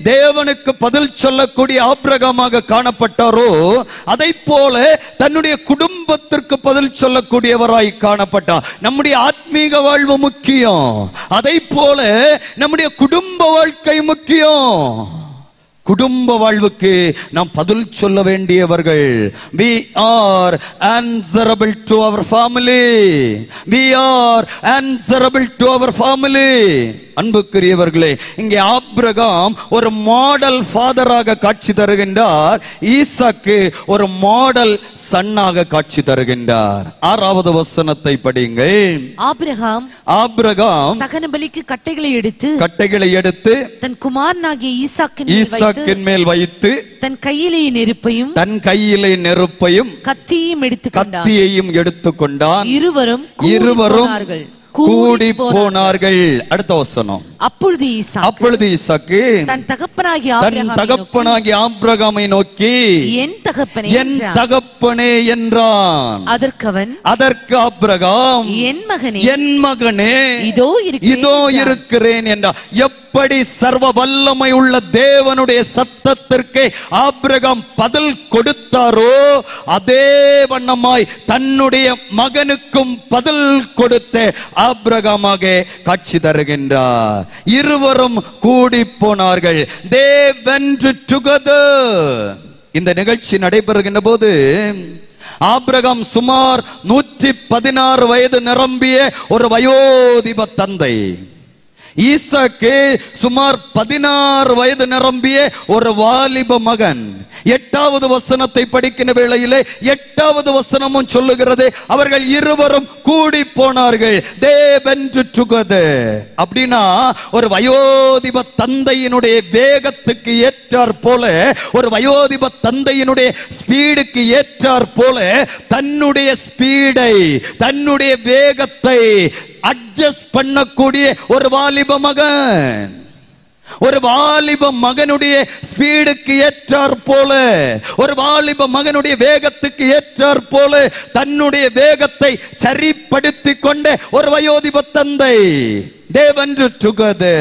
தேவனுக்கு பதில் சொல்லக்கூடிய ஆபிரகாமாக காணப்பட்டாரோ, அதை போல தன்னுடைய குடும்பத்திற்கு பதில் சொல்லக்கூடியவராய் காணப்பட்டார். நம்முடைய ஆத்மீக வாழ்வு முக்கியம், அதை போல நம்முடைய குடும்ப வாழ்க்கை முக்கியம். குடும்ப வாழ்வுக்கு நாம் பதில் சொல்ல வேண்டியவர்கள். we are answerable to our family. we are answerable to our family. அன்புக்குரியவர்களே, இங்கே ஆபிரகாம் ஒரு மாடல் ஃபாதராக காட்சி தருகின்றார். ஈசாக்கு ஒரு மாடல் சன்னாக காட்சி தருகின்றார். 6வது வசனத்தை படியுங்கள். ஆபிரகாம் தகன பலிக்கு கட்டைகளை எடுத்து தன் குமாரனாகிய ஈசாக்கின் மேல் வைத்து தன் கையிலே நெருப்பையும் கத்தியையும் எடுத்துக்கொண்டான். இருவரும் கூடி போனார்கள். அடுத்த வசனம். அப்பொழுது ஈசாக்கு தன் தகப்பனாகிய ஆபிரகாமை நோக்கி என் தகப்பனே என்றான். அதற்கு ஆபிரகாம் என் மகனே இதோ இருக்கிறேன் என்றார். எப்படி சர்வ வல்லமை உள்ள தேவனுடைய சத்தத்திற்கு ஆபிரகாம் பதில் கொடுத்தாரோ அதே வண்ணமாய் தன்னுடைய மகனுக்கும் பதில் கொடுத்த ஆபிரகாமாக காட்சி தருகின்றார். இருவரும் கூடி போனார்கள். they went together. இந்த நிகழ்ச்சி நடைபெறுகின்ற போது ஆபிரகாம் சுமார் 116 வயது நிரம்பிய ஒரு வயோதிப தந்தை. ஈசாக்கு சுமார் 16 வயது நிரம்பிய ஒரு வாலிப மகன். 8வது வசனத்தை படிக்கிற வேளையிலே 8வது வசனமும் சொல்லுகிறது, அவர்கள் இருவரும் கூடி போனார்கள். they went together. அப்படின்னா ஒரு வயோதிப தந்தையினுடைய வேகத்துக்கு ஏற்றார் போல, ஒரு வயோதிப தந்தையினுடைய ஸ்பீடுக்கு ஏற்றார் போல தன்னுடைய ஸ்பீடை, தன்னுடைய வேகத்தை அட்ஜஸ்ட் பண்ணக்கூடிய ஒரு வாலிப மகன், ஒரு வாலிப மகனுடைய ஸ்பீடுக்கு ஏற்றார் போல, ஒரு வாலிப மகனுடைய வேகத்துக்கு ஏற்றார் போல தன்னுடைய வேகத்தை சரிப்படுத்தி கொண்ட ஒரு வயோதிப தந்தை. they went together.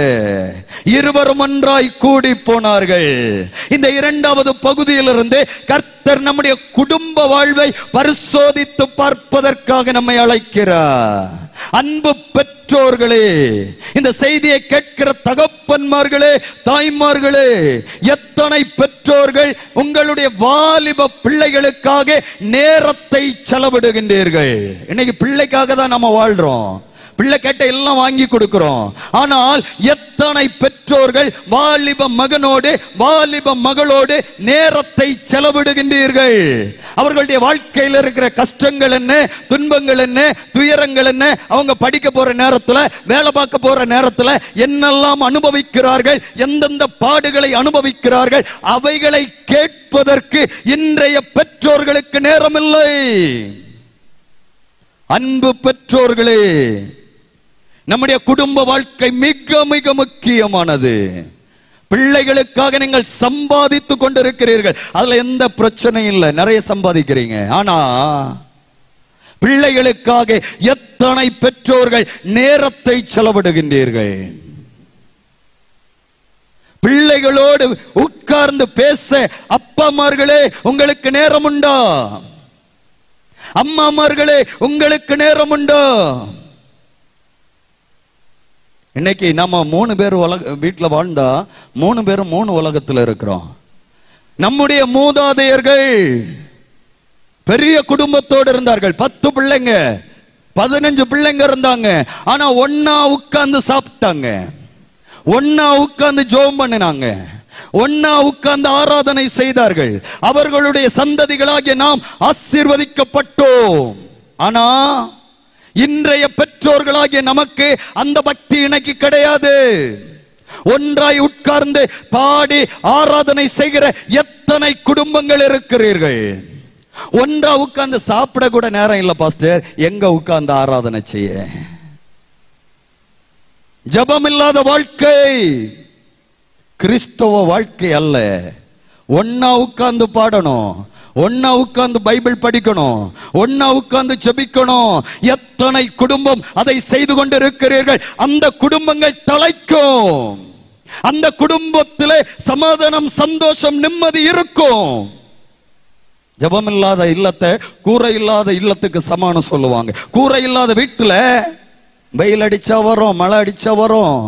இருவரும் ஒன்றாய் கூடி போனார்கள். இந்த 2வது பகுதியிலிருந்து கர்த்தர் நம்முடைய குடும்ப வாழ்வை பரிசோதித்து பார்ப்பதற்காக நம்மை அழைக்கிறார். அன்பு பெற்றோர்களே, இந்த செய்தியை கேட்கிற தகப்பன்மார்களே, தாய்மார்களே, எத்தனை பெற்றோர்கள் உங்களுடைய வாலிப பிள்ளைகளுக்காக நேரத்தை செலவிடுகின்றீர்கள்? இன்னைக்கு பிள்ளைக்காக தான் நம்ம வாழ்றோம். பிள்ளை கேட்ட எல்லாம் வாங்கி கொடுக்கிறோம். ஆனால் எத்தனை பெற்றோர்கள் வாலிப மகனோடு வாலிப மகளோடு நேரத்தை செலவிடுகின்றீர்கள்? அவர்களுடைய வாழ்க்கையில் இருக்கிற கஷ்டங்கள் என்ன, துன்பங்கள் என்ன, துயரங்கள் என்ன, அவங்க படிக்க போற நேரத்தில், வேலை பார்க்க போற நேரத்தில் என்னெல்லாம் அனுபவிக்கிறார்கள், எந்தெந்த பாடுகளை அனுபவிக்கிறார்கள், அவைகளை கேட்பதற்கு இன்றைய பெற்றோர்களுக்கு நேரமில்லை. அன்பு பெற்றோர்களே, நம்முடைய குடும்ப வாழ்க்கை மிக மிக முக்கியமானது. பிள்ளைகளுக்காக நீங்கள் சம்பாதித்து கொண்டிருக்கிறீர்கள், அதுல எந்த பிரச்சனையும் இல்லை, நிறைய சம்பாதிக்கிறீங்க. ஆனா பிள்ளைகளுக்காக எத்தனை பெற்றோர்கள் நேரத்தை செலவிடுகின்றீர்கள்? பிள்ளைகளோடு உட்கார்ந்து பேச அப்பாமார்களே உங்களுக்கு நேரம் உண்டா? அம்மாமார்களே உங்களுக்கு நேரம் உண்டா? இன்னைக்கு நம்ம 3 பேர் வீட்டில் வாழ்ந்தா 3 பேரும் 3 உலகத்தில் இருக்கிறோம். நம்முடைய மூதாதையர்கள் பெரிய குடும்பத்தோடு இருந்தார்கள். 10 பிள்ளைங்க 15 பிள்ளைங்க இருந்தாங்க. ஆனா ஒன்னா உட்கார்ந்து சாப்பிட்டாங்க, ஒன்னா உட்கார்ந்து ஜெபம் பண்ணினாங்க, ஒன்னா உட்கார்ந்து ஆராதனை செய்தார்கள். அவர்களுடைய சந்ததிகளாகிய நாம் ஆசீர்வதிக்கப்பட்டோம். ஆனா இன்றைய பெற்றோர்களாகிய நமக்கு அந்த பக்தி இன்னைக்கு கிடையாது. ஒன்றாய் உட்கார்ந்து பாடி ஆராதனை செய்கிற எத்தனை குடும்பங்கள் இருக்கிறீர்கள்? ஒன்றா உட்கார்ந்து சாப்பிட கூட நேரம் இல்ல பாஸ்டர், எங்க உட்கார்ந்து ஆராதனை செய்ய? ஜெபம் இல்லாத வாழ்க்கை கிறிஸ்தவ வாழ்க்கை அல்ல. ஒன்னா உட்கார்ந்து பாடணும், ஒன்னா உட்கார்ந்து பைபிள் படிக்கணும், ஒன்னா உட்கார்ந்து ஜெபிக்கணும். எத்தனை குடும்பம் அதை செய்து கொண்டிருக்கிறீர்கள்? அந்த குடும்பங்கள் தலைக்கும். அந்த குடும்பத்திலே சமாதானம், சந்தோஷம், நிம்மதி இருக்கும். ஜெபம் இல்லாத இல்லத்தை கூரை இல்லாத இல்லத்துக்கு சமானம் சொல்லுவாங்க. கூரை இல்லாத வீட்டுல வெயில் அடிச்சா வரும், மழை அடிச்சா வரும்,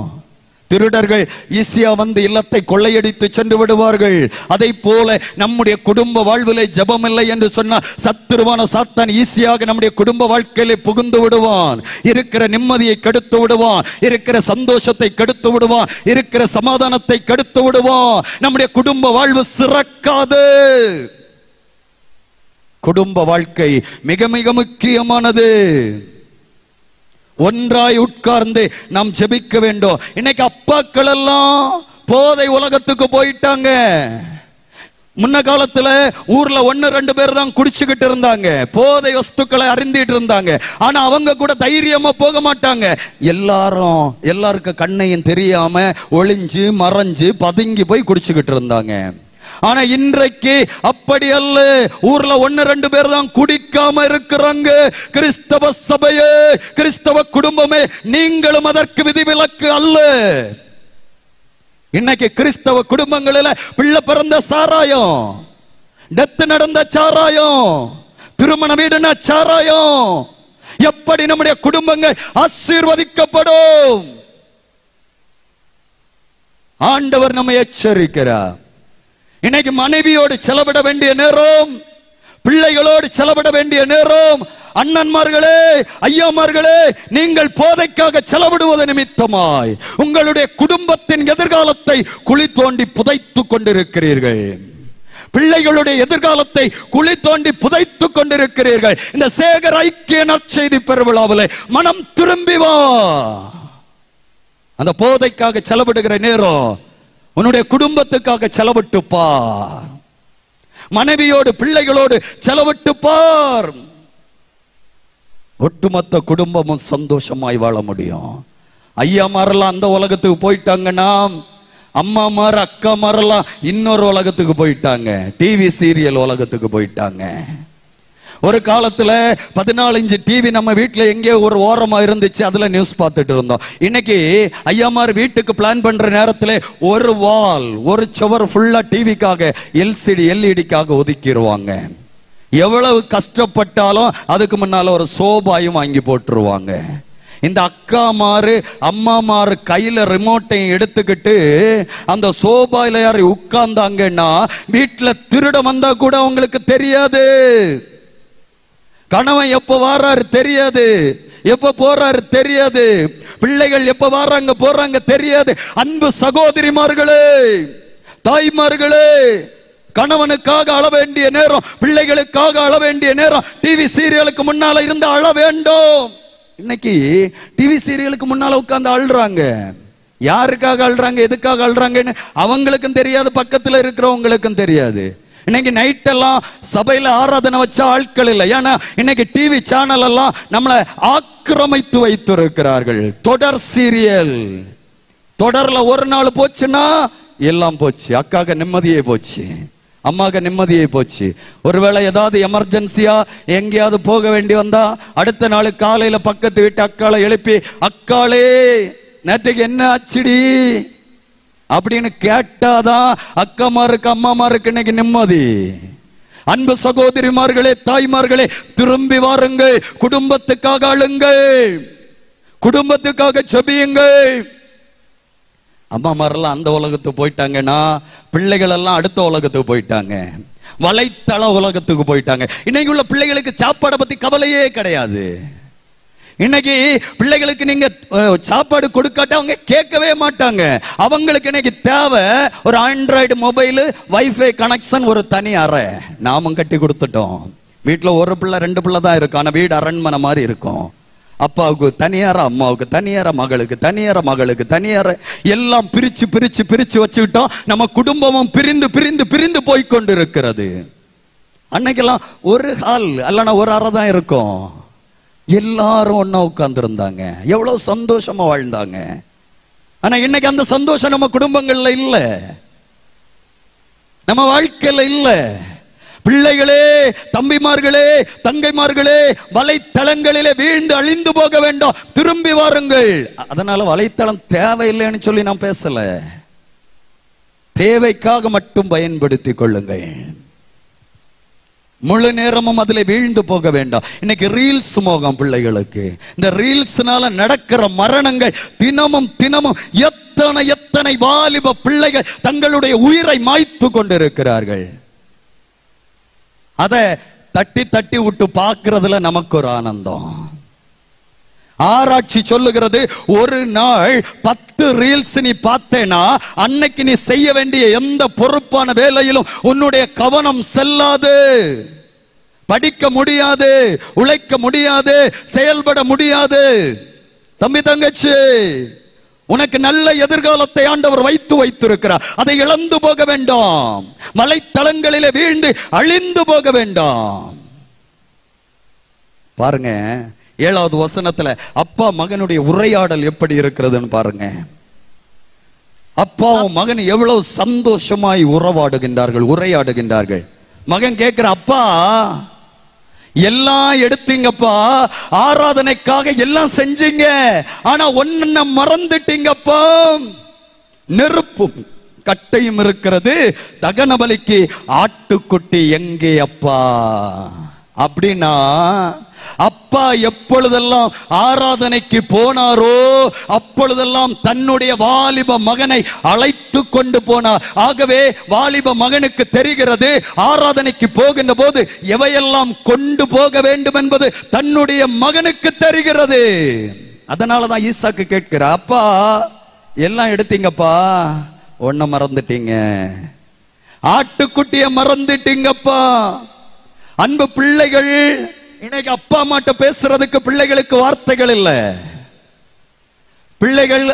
திருடர்கள் ஈஸியா வந்து இல்லத்தை கொள்ளையடித்து சென்று விடுவார்கள். அதை போல நம்முடைய குடும்ப வாழ்விலே ஜெபம் இல்லை என்று சொன்னால் சத்துருவான சாத்தான் ஈஸியாக நம்முடைய குடும்ப வாழ்க்கையிலே புகுந்து விடுவான். இருக்கிற நிம்மதியை கெடுத்து விடுவான், இருக்கிற சந்தோஷத்தை கெடுத்து விடுவான், இருக்கிற சமாதானத்தை கெடுத்து விடுவான். நம்முடைய குடும்ப வாழ்வு சிறக்காது. குடும்ப வாழ்க்கை மிக மிக முக்கியமானது. ஒன்றாய் உட்கார்ந்து நாம் ஜெபிக்க வேண்டும். இன்னைக்கு அப்பாக்கள் எல்லாம் போதை உலகத்துக்கு போயிட்டாங்க. முன்ன காலத்துல ஊர்ல 1-2 பேர் தான் குடிச்சுக்கிட்டு இருந்தாங்க, போதை வஸ்துக்களை அருந்திட்டு இருந்தாங்க. ஆனா அவங்க கூட தைரியமா போக மாட்டாங்க. எல்லாருக்கும் கண்ணையும் தெரியாம ஒளிஞ்சு மறைஞ்சு பதுங்கி போய் குடிச்சுக்கிட்டு இருந்தாங்க. ஆனா இன்றைக்கு அப்படி அல்ல. ஊர்ல 1-2 பேர் தான் குடிக்காம இருக்கிறாங்க. கிறிஸ்தவ சபையே, கிறிஸ்தவ குடும்பமே, நீங்களும் அதற்கு விதிவிலக்கு அல்ல. இன்னைக்கு கிறிஸ்தவ குடும்பங்களில் பிள்ளை பிறந்த சாராயம், டெத் நடந்த சாராயம், திருமண வீடுன சாராயம். எப்படி நம்முடைய குடும்பங்கள் ஆசீர்வதிக்கப்படும்? ஆண்டவர் நம்மை எச்சரிக்கிறார். இன்னைக்கு மனைவியோடு செலவிட வேண்டிய நேரம், பிள்ளைகளோடு செலவிட வேண்டிய நேரம். அண்ணன்மார்களே, ஐயாமார்களே, நீங்கள் போதைக்காக செலவிடுவது நிமித்தமாய் உங்களுடைய குடும்பத்தின் எதிர்காலத்தை குழி தோண்டி புதைத்துக் கொண்டிருக்கிறீர்கள். பிள்ளைகளுடைய எதிர்காலத்தை குழி தோண்டி புதைத்துக் கொண்டிருக்கிறீர்கள். இந்த சேகர் ஐக்கிய நற்செய்தி பெருவிழாவிலே மனம் திரும்பி வா. அந்த போதைக்காக செலவிடுகிற நேரம் உன்னுடைய குடும்பத்துக்காக செலவிட்டு பார். மனைவியோடு பிள்ளைகளோடு செலவிட்டு பார். ஒட்டுமொத்த குடும்பமும் சந்தோஷமாய் வாழ முடியும். ஐயாமாரெல்லாம் அந்த உலகத்துக்கு போயிட்டாங்கன்னா, அம்மாமார் அக்காமாரெல்லாம் இன்னொரு உலகத்துக்கு போயிட்டாங்க, டிவி சீரியல் உலகத்துக்கு போயிட்டாங்க. ஒரு காலத்துல 14 இன்ச் டிவி நம்ம வீட்டுல எங்கே ஒரு ஓரமா இருந்துச்சு, அதுல நியூஸ் பார்த்துட்டு இருந்தோம். இன்னைக்கு ஐயாமார் வீட்டுக்கு பிளான் பண்ற நேரத்துல ஒரு சுவர் ஃபுல்லா டிவிக்காக, எல்இடிக்காக ஒதுக்கிடுவாங்க. எவ்வளவு கஷ்டப்பட்டாலும் அதுக்கு முன்னால ஒரு சோபாயும் வாங்கி போட்டுருவாங்க. இந்த அக்காமாரு அம்மாமாரு கையில ரிமோட்டையும் எடுத்துக்கிட்டு அந்த சோபாயில யாரு உட்கார்ந்தாங்கன்னா வீட்டுல திருட வந்தா கூட அவங்களுக்கு தெரியாது. கணவன் எப்ப வாராரு தெரியாது, எப்ப போறாரு தெரியாது, பிள்ளைகள் எப்ப வர்றாங்க போறாங்க தெரியாது. அன்பு சகோதரிமார்களே, தாய்மார்களே, கணவனுக்காக அழ வேண்டிய நேரம், பிள்ளைகளுக்காக அழ வேண்டிய நேரம் டிவி சீரியலுக்கு முன்னால இருந்து அழ வேண்டும். இன்னைக்கு டிவி சீரியலுக்கு முன்னால உட்கார்ந்து அழுறாங்க. யாருக்காக அழுறாங்க, எதுக்காக அழுறாங்கன்னு அவங்களுக்கும் தெரியாது, பக்கத்துல இருக்கிறவங்களுக்கும் தெரியாது. இன்னைக்கு நைட் எல்லாம் சபையில ஆராதனை வச்ச ஆட்கள் இல்லை. ஏன்னா இன்னைக்கு டிவி சேனல் எல்லாம் நம்மளை ஆக்கிரமித்து வைத்திருக்கிறார்கள். தொடர் சீரியல், தொடர்ல ஒரு நாள் போச்சுன்னா எல்லாம் போச்சு. அக்காக நிம்மதியே போச்சு, அம்மாக்கு நிம்மதியே போச்சு. ஒருவேளை ஏதாவது எமர்ஜென்சியா எங்கேயாவது போக வேண்டி வந்தா அடுத்த நாள் காலையில பக்கத்து வீட்டு அக்காளை எழுப்பி, அக்காளே நேற்றுக்கு என்ன ஆச்சுடி அப்படின்னு கேட்டாதான் அக்காமாருக்கு அம்மாமாருக்கு இன்னைக்கு நிம்மதி. அன்பு சகோதரிமார்களே, தாய்மார்களே, திரும்பி வாருங்கள். குடும்பத்துக்காக அழுங்கள், குடும்பத்துக்காக ஜெபியுங்கள். அம்மாமாரெல்லாம் அந்த உலகத்துக்கு போயிட்டாங்கன்னா பிள்ளைகள் எல்லாம் அடுத்த உலகத்துக்கு போயிட்டாங்க, வலைத்தள உலகத்துக்கு போயிட்டாங்க. இன்னைக்கு உள்ள பிள்ளைகளுக்கு சாப்பாடை பத்தி கவலையே கிடையாது. இன்னைக்கு பிள்ளைகளுக்கு நீங்க சாப்பாடு கொடுக்காட்ட அவங்க கேட்கவே மாட்டாங்க. அவங்களுக்கு இன்னைக்கு தேவை ஒரு ஆண்ட்ராய்டு மொபைல், வைஃபை கனெக்ஷன், ஒரு தனி அறை. நாமும் கட்டி கொடுத்துட்டோம். வீட்டுல ஒரு பிள்ளை 2 பிள்ளை தான் இருக்கும், ஆனா வீடு அரண்மனை மாதிரி இருக்கும். அப்பாவுக்கு தனியார, அம்மாவுக்கு தனியார, மகளுக்கு தனியார, மகளுக்கு தனியார, எல்லாம் பிரிச்சு பிரிச்சு பிரிச்சு வச்சுக்கிட்டோம். நம்ம குடும்பமும் பிரிந்து பிரிந்து பிரிந்து போய்கொண்டு இருக்கிறது. அன்னைக்கெல்லாம் ஒரு ஹால் அல்லனா ஒரு அறை தான் இருக்கும். எல்லாரும் ஒன்னா உட்கார்ந்து இருந்தாங்க, எவ்வளவு சந்தோஷமா வாழ்ந்தாங்க. ஆனா இன்னைக்கு அந்த சந்தோஷம் நம்ம குடும்பங்கள்ல இல்ல, நம்ம வாழ்க்கையில இல்ல. பிள்ளைகளே, தம்பிமார்களே, தங்கைமார்களே, வலைத்தளங்களிலே வீழ்ந்து அழிந்து போக வேண்டாம், திரும்பி வாருங்கள். அதனால வலைத்தளம் தேவையில்லைன்னு சொல்லி நான் பேசல, தேவைக்காக மட்டும் பயன்படுத்திக் கொள்ளுங்கள். முழு நேரமும் அதுல வீழ்ந்து போக வேண்டாம். இன்னைக்கு ரீல்ஸ் மோகம் பிள்ளைகளுக்கு. இந்த ரீல்ஸ்னால நடக்கிற மரணங்கள் தினமும் தினமும் எத்தனை வாலிப பிள்ளைகள் தங்களுடைய உயிரை மாய்த்து கொண்டிருக்கிறார்கள். அதை தட்டி தட்டி விட்டு பார்க்கிறதுல நமக்கு ஒரு ஆனந்தம். ஆராய்ச்சி சொல்லுகிறது, ஒரு நாள் 10 ரீல்ஸ் நீ பார்த்தேனா அன்னைக்கு நீ செய்ய வேண்டிய எந்த பொறுப்பான வேலையிலும் உன்னுடைய கவனம் செல்லாது. படிக்க முடியாது, உழைக்க முடியாது, செயல்பட முடியாது. தம்பி தங்கச்சி, உனக்கு நல்ல எதிர்காலத்தை ஆண்டவர் வைத்திருக்கிறார். அதை இழந்து போக வேண்டாம். மலைத்தளங்களிலே வீழ்ந்து அழிந்து போக வேண்டாம். பாருங்க, 7வது வசனத்துல அப்பா மகனுடைய உரையாடல் எப்படி இருக்கிறதுன்னு பாருங்க. அப்பாவும் மகன் எவ்வளவு சந்தோஷமாய் உரையாடுகின்றார்கள். மகன் கேட்கிற, அப்பா எல்லாம் எடுத்தீங்கப்பா, ஆராதனைக்காக எல்லாம் செஞ்சீங்க, ஆனா ஒன்ன மறந்துட்டீங்கப்பா, நெருப்பும் கட்டையும் இருக்கிறது, தகன பலிக்கு ஆட்டுக்குட்டி எங்கே அப்பா? அப்படின்னா அப்பா எப்பொழுதெல்லாம் ஆராதனைக்கு போனாரோ அப்பொழுதெல்லாம் தன்னுடைய வாலிப மகனை அழைத்து கொண்டு போனார். ஆகவே வாலிப மகனுக்கு தெரிகிறது, ஆராதனைக்கு போகின்ற போது எவையெல்லாம் கொண்டு போக வேண்டும் என்பது தன்னுடைய மகனுக்கு தெரிகிறது. அதனாலதான் ஈசாக்கு கேட்கிறார், அப்பா எல்லாம் எடுத்தீங்கப்பா, ஒன்ன மறந்துட்டீங்க, ஆட்டுக்குட்டிய மறந்துட்டீங்கப்பா. அன்பு பிள்ளைகள், இன்னைக்கு அப்பா அம்மாட்ட பேசுறதுக்கு பிள்ளைகளுக்கு வார்த்தைகள் இல்ல. பிள்ளைகள்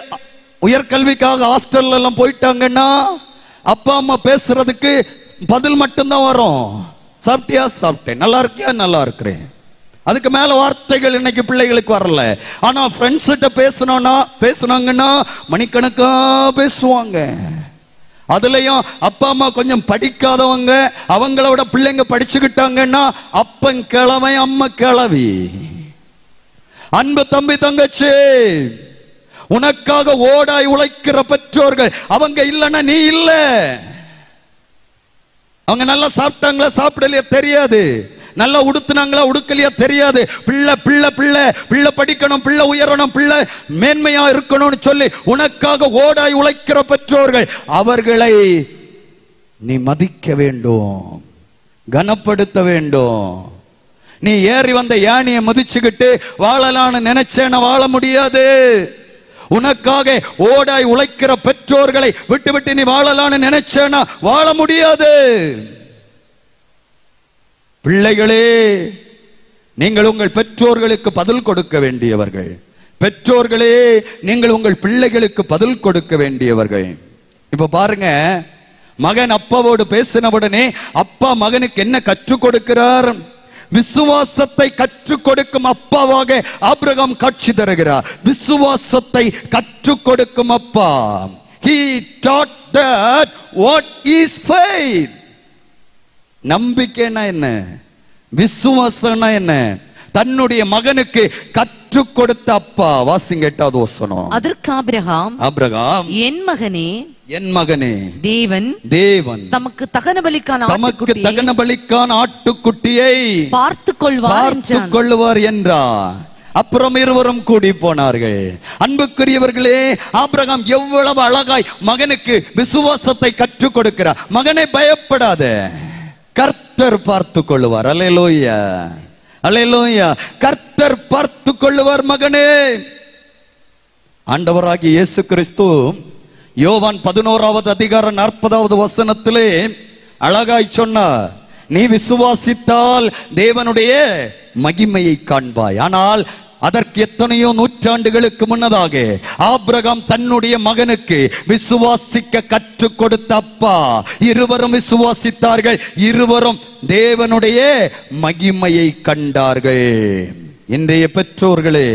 உயர்கல்விக்காக ஹாஸ்டல் எல்லாம் போயிட்டாங்கன்னா அப்பா அம்மா பேசுறதுக்கு பதில் மட்டும்தான் வரும். சாப்பிட்டியா? சாப்பிட்டேன். நல்லா இருக்கியா? நல்லா இருக்கிறேன். அதுக்கு மேல வார்த்தைகள் இன்னைக்கு பிள்ளைகளுக்கு வரல. ஆனா ஃப்ரெண்ட்ஸ் கிட்ட பேசினாங்கன்னா மணிக்கணக்கா பேசுவாங்க. அதுலயும் அப்பா அம்மா கொஞ்சம் படிக்காதவங்க, அவங்களோட பிள்ளைங்க படிச்சுக்கிட்டாங்கன்னா அப்பன் கிழமை அம்மா கிழவி. அன்பு தம்பி தங்கச்சி, உனக்காக ஓடாய் உழைக்கிற பெற்றோர்கள் அவங்க இல்லைன்னா நீ இல்ல. அவங்க நல்லா சாப்பிட்டாங்களா சாப்பிடலையா தெரியாது, நல்லா உடுத்துனாங்களா உடுக்கலையா தெரியாது. பிள்ளை பிள்ளை பிள்ளை பிள்ளை படிக்கணும், பிள்ளை உயரணும், பிள்ளை மேன்மையா இருக்கணும்னு சொல்லி உனக்காக ஓடாய் உழைக்கிற பெற்றோர்கள், அவர்களை நீ மதிக்க வேண்டும், கனப்படுத்த வேண்டும். நீ ஏறி வந்த யானையை மதிச்சுக்கிட்டு வாழலான்னு நினைச்சேன வாழ முடியாது. உனக்காக ஓடாய் உழைக்கிற பெற்றோர்களை விட்டு நீ வாழலான்னு நினைச்சேனா வாழ முடியாது. பிள்ளைகளே, நீங்கள் உங்கள் பெற்றோர்களுக்கு பதில் கொடுக்க வேண்டியவர்கள். பெற்றோர்களே, நீங்கள் உங்கள் பிள்ளைகளுக்கு பதில் கொடுக்க வேண்டியவர்கள். இப்ப பாருங்க, மகன் அப்பாவோடு பேசின உடனே அப்பா மகனுக்கு என்ன கற்றுக் கொடுக்கிறார்? விசுவாசத்தை கற்றுக் கொடுக்கும் அப்பாவாக ஆபிரகாம் காட்சி தருகிறார். விசுவாசத்தை கற்றுக் கொடுக்கும் அப்பா. He taught that what is faith. நம்பிக்கைனா என்ன, விசுவாசம்னா என்ன, தன்னுடைய மகனுக்கு கற்றுக் கொடுத்த அப்பா. வாசிங்க 8வது வசனம். அதற்கு ஆபிரகாம், என் மகனே, தேவன் தமக்கு தகன பலிக்கான ஆட்டுக்குட்டியை பார்த்துக் கொள்வார் என்றார். அப்புறம் இருவரும் கூடி போனார்கள். அன்புக்குரியவர்களே, ஆபிரகாம் எவ்வளவு அழகாய் மகனுக்கு விசுவாசத்தை கற்றுக் கொடுக்கிறார். மகனை பயப்படாத, கர்த்தர் பார்த்து கொள்ளுவார். அல்லேலூயா, அல்லேலூயா. கர்த்தர் பார்த்து கொள்ளுவார் மகனே. ஆண்டவராகிய இயேசு கிறிஸ்து யோவான் 11வது அதிகாரம் 40வது வசனத்திலே அழகாய் சொன்னார், நீ விசுவாசித்தால் தேவனுடைய மகிமையை காண்பாய். ஆனால் அதற்கு எத்தனையோ நூற்றாண்டுகளுக்கு முன்னதாக ஆபிரகாம் தன்னுடைய மகனுக்கு விசுவாசிக்க கற்றுக் கொடுத்த அப்பா. இருவரும் விசுவாசித்தார்கள், இருவரும் தேவனுடைய மகிமையை கண்டார்கள். இன்றைய பெற்றோர்களே,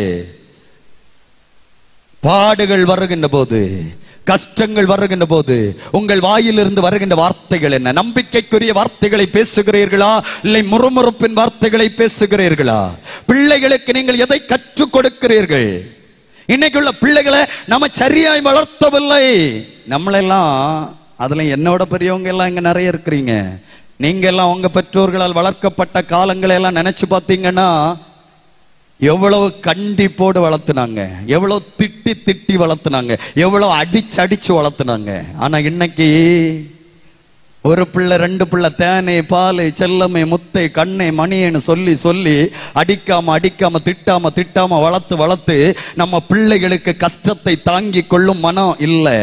பாடுகள் வருகின்ற போது, கஷ்டங்கள் வருகின்ற போது உங்கள் வாயிலிருந்து வருகின்ற வார்த்தைகள் என்ன? நம்பிக்கைக்குரிய வார்த்தைகளை பேசுகிறீர்களா, இல்லை முறுமுறுப்பின் வார்த்தைகளை பேசுகிறீர்களா? பிள்ளைகளுக்கு நீங்கள் எதை கற்றுக் கொடுக்கிறீர்கள்? இன்னைக்குள்ள பிள்ளைகளை நம்ம சரியாய் வளர்த்தவில்லை. நம்மளெல்லாம், அதுல என்னோட பெரியவங்க எல்லாம் இங்க நிறைய இருக்கிறீங்க. நீங்க எல்லாம் உங்க பெற்றோர்களால் வளர்க்கப்பட்ட காலங்களை எல்லாம் நினைச்சு பார்த்தீங்கன்னா எவ்வளவு கண்டிப்போடு வளர்த்துனாங்க, எவ்வளவு திட்டி திட்டி வளர்த்துனாங்க, எவ்வளவு அடிச்சு அடிச்சு வளர்த்துனாங்க. ஆனா இன்னைக்கு ஒரு பிள்ளை, ரெண்டு பிள்ளை, தேனை, பாலை, செல்லமை, முத்தை, கண்ணை, மணியன்னு சொல்லி சொல்லி அடிக்காம அடிக்காம திட்டாம திட்டாம வளர்த்து வளர்த்து நம்ம பிள்ளைகளுக்கு கஷ்டத்தை தாங்கி கொள்ளும் மனம் இல்லை.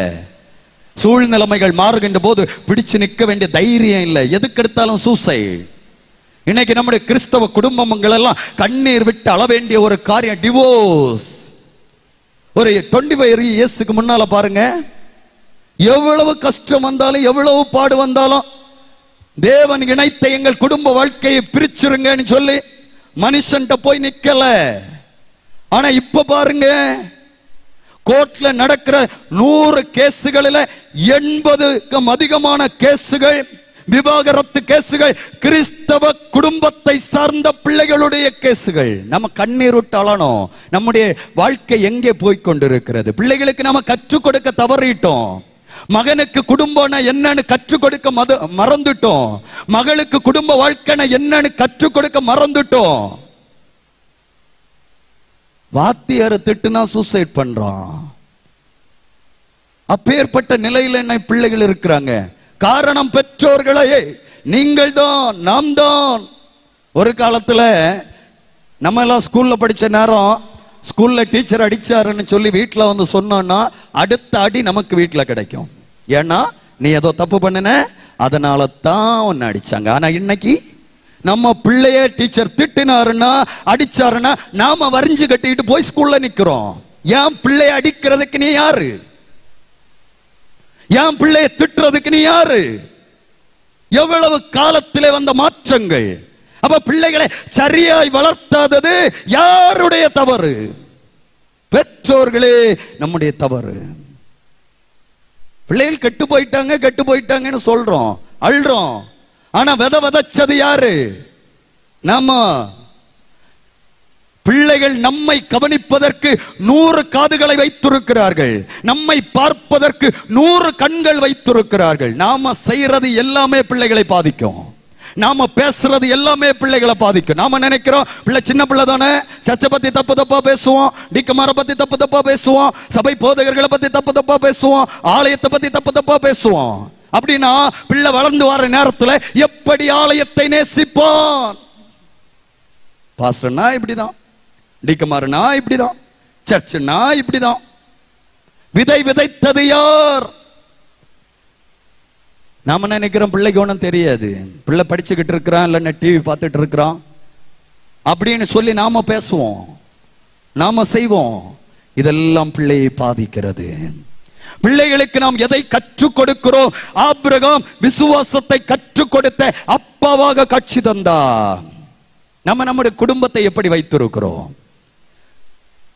சூழ்நிலைமைகள் மாறுகின்ற போது பிடிச்சு நிற்க வேண்டிய தைரியம் இல்லை. எதுக்கு எடுத்தாலும் சூசைட். இன்னைக்கு நம்முடைய கிறிஸ்தவ குடும்பங்கள் எல்லாம் கண்ணீர் விட்டு அள வேண்டிய ஒரு காரியம் டிவோர்ஸ். ஒரு 25 இயர்ஸ்க்கு முன்னால பாருங்க, எவ்வளவு கஷ்டம் வந்தாலும் எவ்வளவு பாடு வந்தாலும் தேவன் இணைத்த எங்கள் குடும்ப வாழ்க்கையை பிரிச்சிருங்கன்னு சொல்லி மனுஷன்ட்ட போய் நிக்கல. ஆனா இப்ப பாருங்க, கோர்ட்ல நடக்கிற 100 கேசுகளில் 80க்கும் அதிகமான கேசுகள், விவாகரத்து கேசுகள், கிறிஸ்தவ குடும்பத்தை சார்ந்த பிள்ளைகளுடைய கேசுகள். நம்ம கண்ணீர் விட்டு அழணும். நம்முடைய வாழ்க்கை எங்கே போய்கொண்டிருக்கிறது? பிள்ளைகளுக்கு நம்ம கற்றுக் கொடுக்க தவறிட்டோம். மகனுக்கு குடும்பம் என்னன்னு கற்றுக் கொடுக்க மறந்துட்டோம். மகளுக்கு குடும்ப வாழ்க்கை என்னன்னு கற்றுக் கொடுக்க மறந்துட்டோம். வாத்தியார திட்டுனா சூசைட் பண்றான். அப்பேற்பட்ட நிலையில என்ன பிள்ளைகள் இருக்கிறாங்க. காரணம் பெற்றோர்களே, நீங்கள் தான், நாம் தான். ஒரு காலத்துல நம்ம எல்லாம் ஸ்கூல்ல படிச்ச நேரம், ஸ்கூல்ல டீச்சர் அடிச்சாருன்னு சொல்லி வீட்டுல வந்து சொன்னோம்னா அடுத்த அடி நமக்கு வீட்டுல கிடைக்கும். ஏன்னா நீ ஏதோ தப்பு பண்ணின, அதனால தான் உன்னை அடிச்சாங்க. ஆனா இன்னைக்கு நம்ம பிள்ளைய டீச்சர் திட்டினாருன்னா அடிச்சாருன்னா நாம வரிஞ்சு கட்டிட்டு போய் ஸ்கூல்ல நிக்கிறோம். என் பிள்ளைய அடிக்கிறதுக்கு நீ யாரு? என் பிள்ளைய திட்டுறதுக்கு நீ யாரு? எவ்வளவு காலத்திலே வந்த மாற்றங்கள். அப்ப பிள்ளைகளை சரியாய் வளர்த்தாதது யாருடைய தவறு? பெற்றோர்களே நம்முடைய தவறு. பிள்ளைகள் கெட்டு போயிட்டாங்கன்னு சொல்றோம், அழுறோம். ஆனா விதைச்சது யாரு? நாம. பிள்ளைகள் நம்மை கவனிப்பதற்கு 100 காதுகளை வைத்திருக்கிறார்கள், நம்மை பார்ப்பதற்கு 100 கண்கள் வைத்திருக்கிறார்கள். நாம செய்யறது எல்லாமே பிள்ளைகளை பாதிக்கும். நாம பேசுறது எல்லாமே பிள்ளைகளை பாதிக்கும். நாம நினைக்கிறோம் பிள்ளை சின்ன பிள்ளை தானே, சர்ச்சை பத்தி தப்பு தப்பா பேசுவோம், டிக்கமார பத்தி தப்பு தப்பா பேசுவோம், சபை போதகர்களை பத்தி தப்பு தப்பா பேசுவோம், ஆலயத்தை பத்தி தப்பு தப்பா பேசுவோம். அப்படின்னா பிள்ளை வளர்ந்து வர நேரத்துல எப்படி ஆலயத்தை நேசிப்பான்? பாஸ்டர்னா இப்படிதான், டிக்கமாரனா இப்படிதான், சர்ச்சுனா இப்படிதான். விதை விதைத்தது யார்? நாம நினைக்கிறோம் பிள்ளைக்கு ஒன்றும் தெரியாது, பிள்ளை படிச்சுக்கிட்டு இருக்கிறான், இல்லைன்னா டிவி பார்த்துட்டு இருக்கிறான் அப்படின்னு சொல்லி நாம பேசுவோம், நாம செய்வோம். இதெல்லாம் பிள்ளையை பாதிக்கிறது. பிள்ளைகளுக்கு நாம் எதை கற்றுக் கொடுக்கிறோம்? ஆபிரகாம் விசுவாசத்தை கற்றுக் கொடுத்த அப்பாவாக காட்சி தந்தார். நம்ம நம்முடைய குடும்பத்தை எப்படி வைத்திருக்கிறோம்?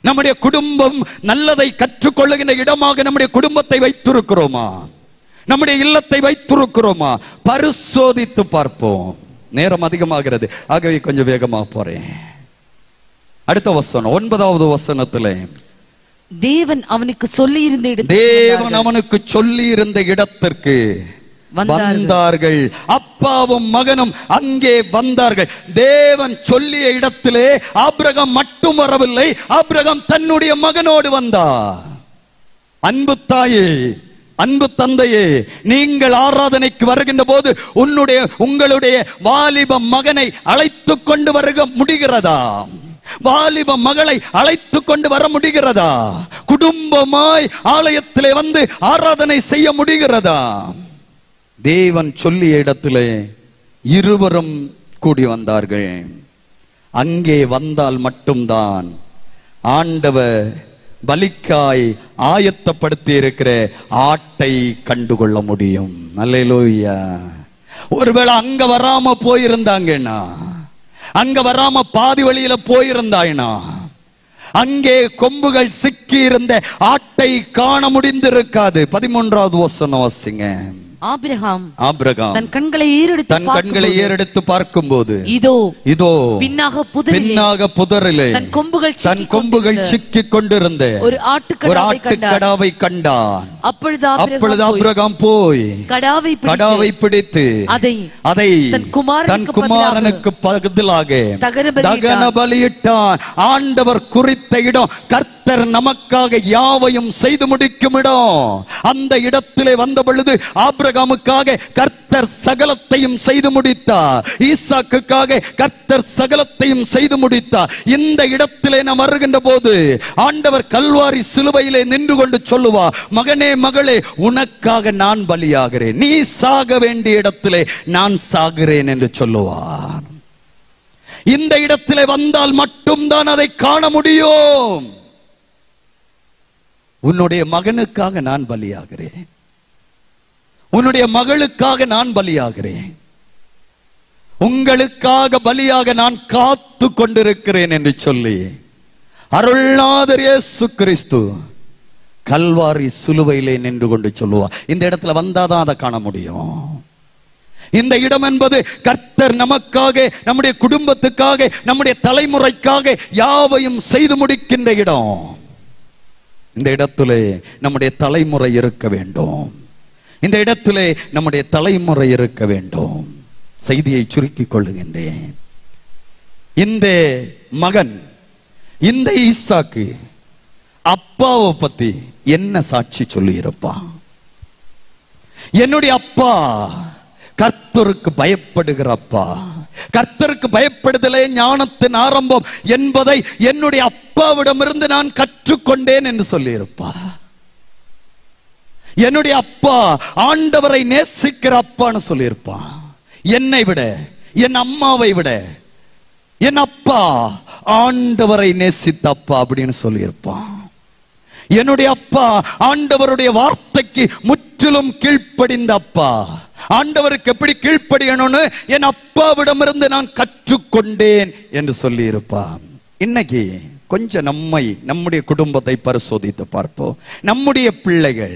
நம்முடைய குடும்பம் நல்லதை கற்றுக்கொள்ளுகின்ற இடமாக நம்முடைய குடும்பத்தை வைத்திருக்கிறோமா? நம்முடைய இல்லத்தை வைத்திருக்கிறோமா? பரிசோதித்து பார்ப்போம். நேரம் அதிகமாகிறது, ஆகவே கொஞ்சம் வேகமாக போறேன். அடுத்த வசனம் 9வது வசனத்திலே, தேவன் அவனுக்கு சொல்லி இருந்த இடத்திற்கு வந்தார்கள். அப்பாவும் மகனும் அங்கே வந்தார்கள். தேவன் சொல்லிய இடத்திலே ஆபிரகாம் மட்டும் வரவில்லை, ஆபிரகாம் தன்னுடைய மகனோடு வந்தார். அன்பு தாயே, அன்பு தந்தையே, நீங்கள் ஆராதனைக்கு வருகின்ற போது உங்களுடைய வாலிப மகனை அழைத்து கொண்டு வர முடிகிறதா? வாலிப மகளை அழைத்து கொண்டு வர முடிகிறதா? குடும்பமாய் ஆலயத்திலே வந்து ஆராதனை செய்ய முடிகிறதா? தேவன் சொல்லிய இடத்திலே இருவரும் கூடி வந்தார்கள். அங்கே வந்தால் மட்டும்தான் ஆண்டவர் பலிக்காய் ஆயத்தப்படுத்தி இருக்கிற ஆட்டை கண்டுகொள்ள முடியும். அல்லேலூயா. ஒருவேளை அங்க வராம போயிருந்தாங்கன்னா, அங்க வராம பாதி வழியில போயிருந்தாயினா, அங்கே கொம்புகள் சிக்கி இருந்த ஆட்டை காண முடிந்திருக்காது. 13வது வசனம் வாசிங்க. ஆபிரகாம் தன் கண்களை ஏறெடுத்து பார்க்கும்போது இதோ பின்னாக புதரிலே தன் கொம்புகள் சிக்கிக் கொண்டிருந்த ஒரு ஆட்டுக்கடாவை கண்டான். அப்பொழுது ஆபிரகாம் போய் கடாவை பிடித்து அதை தன் குமாரனுக்கு பதிலாக தகன பலியிட்டான். ஆண்டவர் குறித்த இடம், கர்த்தர் நமக்காக யாவையும் செய்து முடிக்கும் இடம். அந்த இடத்திலே வந்த பொழுது ஆபிரகாமுக்காக கர்த்தர் சகலத்தையும் செய்து முடித்தார். ஈசாக்குக்காக கர்த்தர் சகலத்தையும் செய்து முடித்தார். இந்த இடத்திலே நாம் வருகின்ற போது ஆண்டவர் கல்வாரி சிலுவையிலே நின்று கொண்டு சொல்லுவார், மகனே மகளே, உனக்காக நான் பலியாகிறேன், நீ சாக வேண்டிய இடத்திலே நான் சாகிறேன் என்று சொல்லுவார். இந்த இடத்திலே வந்தால் மட்டும்தான் அதை காண முடியும். உன்னுடைய மகனுக்காக நான் பலியாகிறேன், உன்னுடைய மகளுக்காக நான் பலியாகிறேன், உங்களுக்காக பலியாக நான் காத்து கொண்டிருக்கிறேன் என்று சொல்லி அருள்நாதர் இயேசு கிறிஸ்து கல்வாரி சிலுவையிலே நின்று கொண்டு சொல்லுவார். இந்த இடத்துல வந்தாதான் அதை காண முடியும். இந்த இடம் என்பது கர்த்தர் நமக்காக, நம்முடைய குடும்பத்துக்காக, நம்முடைய தலைமுறைக்காக யாவையும் செய்து முடிக்கின்ற இடம். இந்த இடத்திலே நம்முடைய தலைமுறை இருக்க வேண்டும். இந்த இடத்திலே நம்முடைய தலைமுறை இருக்க வேண்டும். செய்தியை சுருக்கிக் கொள்ளுகின்றேன். இந்த மகன், இந்த ஈசாக்கு அப்பாவை பத்தி என்ன சாட்சி சொல்லி இருப்பான்? என்னுடைய அப்பா கர்த்தருக்கு பயப்படுகிற அப்பா, கர்த்தருக்கு பயப்படுதலே ஞானத்தின் ஆரம்பம் என்பதை என்னுடைய அப்பாவிடமிருந்து நான் கற்றுக்கொண்டேன் என்று சொல்லி இருப்பா. என்னுடைய அப்பா ஆண்டவரை நேசிக்கிற அப்பான்னு சொல்லியிருப்பான். என்னை விட, என் அம்மாவை விட என் அப்பா ஆண்டவரை நேசித்த அப்பா அப்படின்னு சொல்லியிருப்பான். என்னுடைய அப்பா ஆண்டவருடைய வார்த்தைக்கு முற்றிலும் கீழ்ப்படிந்த அப்பா. ஆண்டவருக்கு எப்படி கீழ்ப்படியணும்னு என் அப்பாவிடமிருந்து நான் கற்றுக்கொண்டேன் என்று சொல்லி இருப்பான். இன்னைக்கு கொஞ்சம் நம்முடைய குடும்பத்தை பரிசோதித்து பார்ப்போம். நம்முடைய பிள்ளைகள்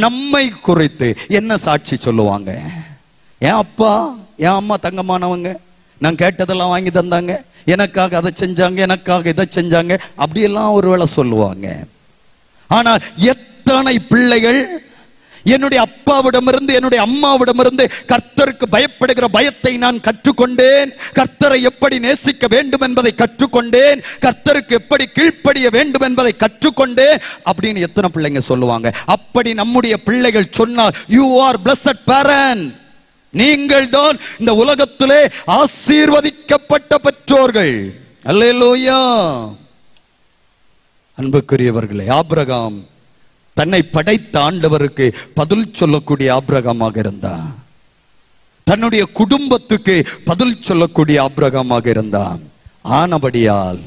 நம்மை குறித்து என்ன சாட்சி சொல்லுவாங்க? என் அப்பா என் அம்மா தங்கமானவங்க, நான் கேட்டதெல்லாம் வாங்கி தந்தாங்க, எனக்காக அதை செஞ்சாங்க, எனக்காக இதை செஞ்சாங்க, அப்படியெல்லாம் ஒருவேளை சொல்லுவாங்க. ஆனால் எத்தனை பிள்ளைகள் என்னுடைய அப்பாவிடமிருந்து, என்னுடைய அம்மாவிடமிருந்து கர்த்தருக்கு பயப்படுகிற பயத்தை நான் கற்றுக்கொண்டேன், கர்த்தரை எப்படி நேசிக்க வேண்டும் என்பதை கற்றுக்கொண்டேன், கர்த்தருக்கு எப்படி கீழ்ப்படிய வேண்டும் என்பதை கற்றுக்கொண்டேன் அப்படின்னு எத்தனை பிள்ளைங்க சொல்லுவாங்க? அப்படி நம்முடைய பிள்ளைகள் சொன்னால், யூ ஆர் பிளஸட் பேரண்ட், நீங்கள் தான் இந்த உலகத்திலே ஆசீர்வதிக்கப்பட்ட பெற்றோர்கள். அல்லேலூயா. அன்புக்குரியவர்களே, ஆபிரகாம் தன்னை படைத்த ஆண்டவருக்கு பதில் சொல்லக்கூடிய ஆபிரகாமாக இருந்தான். தன்னுடைய குடும்பத்துக்கு பதில் சொல்லக்கூடிய ஆபிரகாமாக இருந்தான். ஆனபடியால்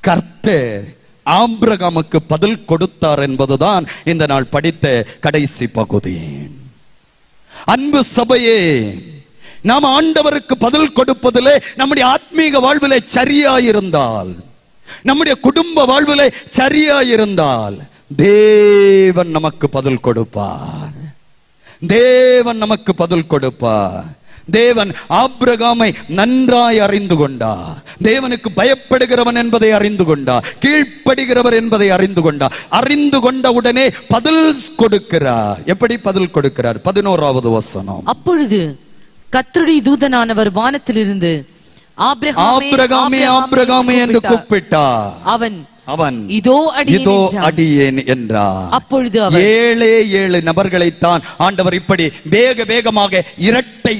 கர்த்தர் ஆபிரகாமுக்கு பதில் கொடுத்தார் என்பதுதான் இந்த நாள் படித்த கடைசி பகுதி. அன்பு சபையே, நாம் ஆண்டவருக்கு பதில் கொடுப்பதிலே, நம்முடைய ஆத்மீக வாழ்விலே சரியாயிருந்தால், நம்முடைய குடும்ப வாழ்விலே சரியாயிருந்தால், தேவன் நமக்கு பதில் கொடுப்பார். தேவன் நமக்கு பதில் கொடுப்பார். தேவன் ஆபிரகாமை நன்றாய் அறிந்து கொண்டார். தேவனுக்கு பயப்படுகிறவன் என்பதை அறிந்து கொண்டார், கீழ்ப்படுகிறவர் என்பதை அறிந்து கொண்டார். அறிந்து கொண்ட உடனே பதில் கொடுக்கிறார். எப்படி பதில் கொடுக்கிறார்? 11வது வசனம். அப்பொழுது கர்த்தருடைய தூதனானவர் வானத்திலிருந்து ஆபிரகாமே ஆபிரகாமே என்று கூப்பிட்டார். அவன் இதோ அடியேன் என்றார். அப்பொழுது 7 நபர்களைத்தான் ஆண்டவர் இப்படி வேக வேகமாக இரட்டை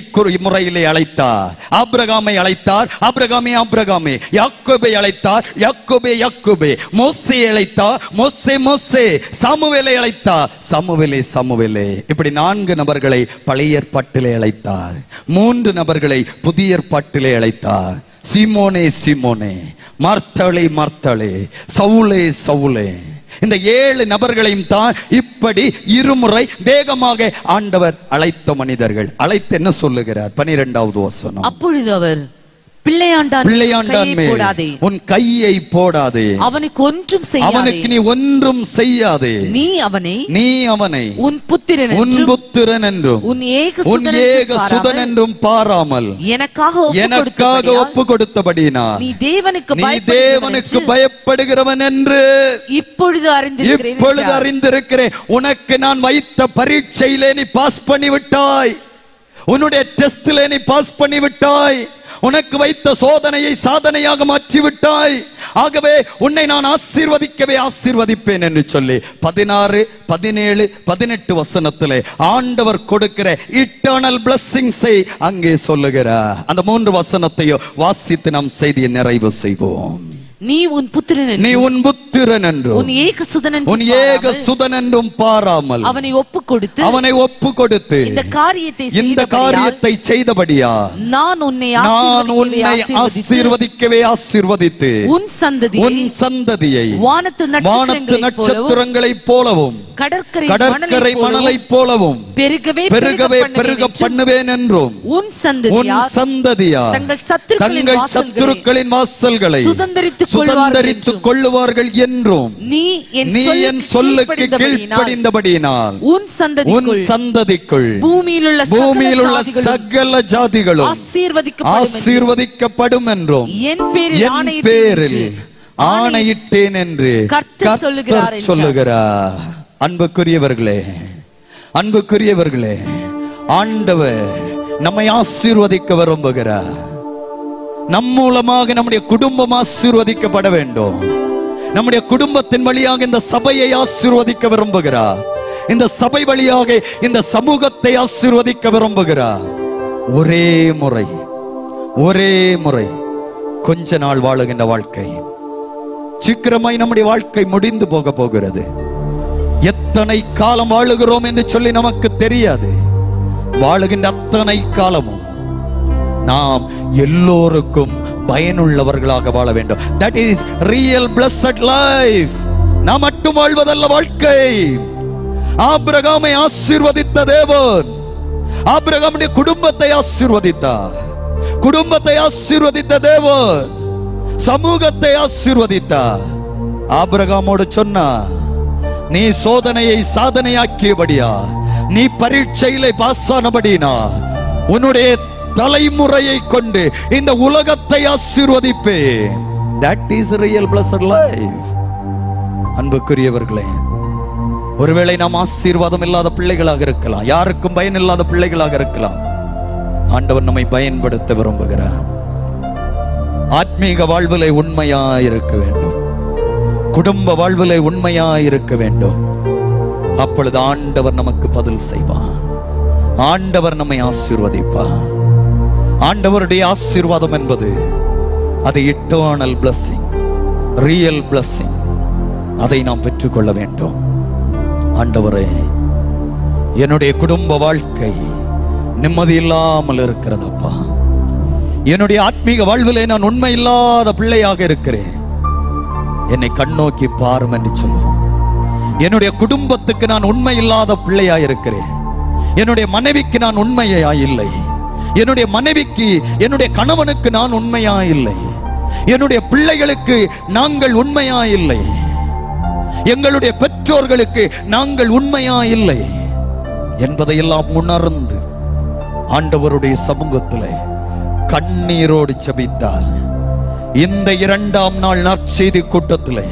முறையிலே அழைத்தார். ஆபிரகாமை அழைத்தார், ஆபிரகாமே ஆபிரகாமே. யாக்கோபை அழைத்தார், யாக்கோபே யாக்கோபே. மோசே அழைத்தார், மோசே மோசே. சாமுவேலை அழைத்தார், சாமுவேலே சாமுவேலே. இப்படி 4 நபர்களை பழைய ஏற்பாட்டிலே அழைத்தார், 3 நபர்களை புதிய ஏற்பாட்டிலே அழைத்தார். சீமோனே சீமோனே, மார்த்தாளே மார்த்தாளே, சவுலே சவுலே. இந்த 7 நபர்களையும் தான் இப்படி இருமுறை வேகமாக ஆண்டவர் அழைத்த மனிதர்கள். அழைத்து என்ன சொல்லுகிறார்? 12வது வசனம். அப்பொழுது அவர் பிள்ளையாண்டான் மேல் போடாதே, உன் கையை போடாதே, அவனுக்கு ஒன்றும் செய்யாதே, அவனுக்கு நீ ஒன்றும் செய்யாதே. நீ அவனை உன் புத்திரன் என்றும் உன் ஏக சுதன் என்றும் பாராமல் எனக்காக ஒப்பு கொடுத்தபடியினால் நீ தேவனுக்கு பயப்படுகிறவன் என்று இப்பொழுது அறிந்திருக்கிறேன். உனக்கு நான் வைத்த பரீட்சையிலே நீ பாஸ் பண்ணி விட்டாய். உன்னுடைய டெஸ்டிலே நீ பாஸ் பண்ணி விட்டாய். உனக்கு வைத்த சோதனையை சாதனையாக மாற்றி விட்டாய். ஆகவே உன்னை நான் ஆசீர்வதிப்பேன் என்று சொல்லி 16, 17, 18 வசனத்திலே ஆண்டவர் கொடுக்கிற இட்டர்னல் பிளெஸிங்ஸை அங்கே சொல்லுகிறார். அந்த 3 வசனத்தையும் வாசித்து நாம் செய்தியை நிறைவு செய்வோம். நீ உன் புத்திரன் என்றும் உன் ஏக சுதன் என்றும் பாராமல் அவனை ஒப்பு கொடுத்து இந்த காரியத்தை செய்தபடியா நான் உன்னை ஆசீர்வதித்து உன் சந்ததியை வானத்து நட்சத்திரங்களைப் போலவும் கடற்கரை மணலைப் போலவும் பெருக பண்ணுவேன் என்றும் உன் சந்ததியார் தங்கள் சத்துருக்களின் வாசல்களை சுதந்தரித்துக் கொள்ளுவார்கள் என்றும் நீ என் சொல்லுக்கு கீழ்ப்படிந்தபடியினால் உன் சந்ததிக்குள் பூமியில் உள்ள சகல ஜாதிகளும் ஆசீர்வதிக்கப்படும் என்றும் என் பேரில் ஆணையிட்டேன் என்று கர்த்தர் சொல்லுகிறார். அன்புக்குரியவர்களே, ஆண்டவர் நம்மை ஆசீர்வதிக்க விரும்புகிறார். நம் மூலமாக நம்முடைய குடும்பம் ஆசீர்வதிக்கப்பட வேண்டும். நம்முடைய குடும்பத்தின் வழியாக இந்த சபையை ஆசீர்வதிக்க விரும்புகிறார். இந்த சபை வழியாக இந்த சமூகத்தை ஆசீர்வதிக்க விரும்புகிறார். ஒரே முறை கொஞ்ச நாள் வாழுகின்ற வாழ்க்கை சீக்கிரமாய் நம்முடைய வாழ்க்கை முடிந்து போக போகிறது. எத்தனை காலம் வாழுகிறோம் என்று சொல்லி நமக்கு தெரியாது. வாழுகின்ற அத்தனை காலமும் நாம் எல்லோருக்கும் பயனுள்ளவர்களாக வாழ வேண்டும். That is real blessed life. நாம் மட்டும் வாழ்வதல்ல வாழ்க்கை. ஆபிரகாமை ஆசீர்வதித்த தேவன் ஆபிரகாமுடைய குடும்பத்தை ஆசீர்வதித்தார். குடும்பத்தை ஆசீர்வதித்த தேவன் சமூகத்தை ஆசீர்வதித்தார். ஆபிரகாமோடு சொன்னார், நீ சோதனையை சாதனையாக்கியபடியா, நீ பரீட்சையிலே பாஸ் ஆனபடினா உன்னுடைய தலைமுறையை கொண்டு இந்த உலகத்தை ஆசீர்வதிப்பேன். That is real blessed life. அன்புக்குரியவர்களே, ஒருவேளை நாம் ஆசீர்வாதம் இல்லாத பிள்ளைகளாக இருக்கலாம், யாருக்கும் பயன் இல்லாத பிள்ளைகளாக இருக்கலாம். ஆண்டவர் நம்மை பயன்படுத்த விரும்புகிறார். ஆத்மீக வாழ்விலே உண்மையாயிருக்க வேண்டும், குடும்ப வாழ்விலே உண்மையாயிருக்க வேண்டும். அப்பொழுது ஆண்டவர் நமக்கு பதில் செய்வார். ஆண்டவர் நம்மை ஆசீர்வதிப்பார். ஆண்டவருடைய ஆசீர்வாதம் என்பது அது இட்டர்னல் பிளெஸிங், ரியல் பிளெஸிங். அதை நாம் பெற்றுக்கொள்ள வேண்டும். ஆண்டவரே, என்னுடைய குடும்ப வாழ்க்கை நிம்மதி இல்லாமல் இருக்கிறதப்பா. என்னுடைய ஆத்மீக வாழ்விலே நான் உண்மை இல்லாத பிள்ளையாக இருக்கிறேன். என்னை கண்ணோக்கி பாரும் என்று சொல்லுவோம். என்னுடைய குடும்பத்துக்கு நான் உண்மை இல்லாத பிள்ளையாக இருக்கிறேன். என்னுடைய மனைவிக்கு நான் உண்மையா இல்லை. என்னுடைய மனைவிக்கு, என்னுடைய கணவனுக்கு நான் உண்மையா இல்லை. என்னுடைய பிள்ளைகளுக்கு நாங்கள் உண்மையா இல்லை. எங்களுடைய பெற்றோர்களுக்கு நாங்கள் உண்மையா இல்லை என்பதையெல்லாம் உணர்ந்து ஆண்டவருடைய சமூகத்திலே கண்ணீரோடு ஜெபித்தால் இந்த 2ஆம் நாள் நற்செய்தி கூட்டத்திலே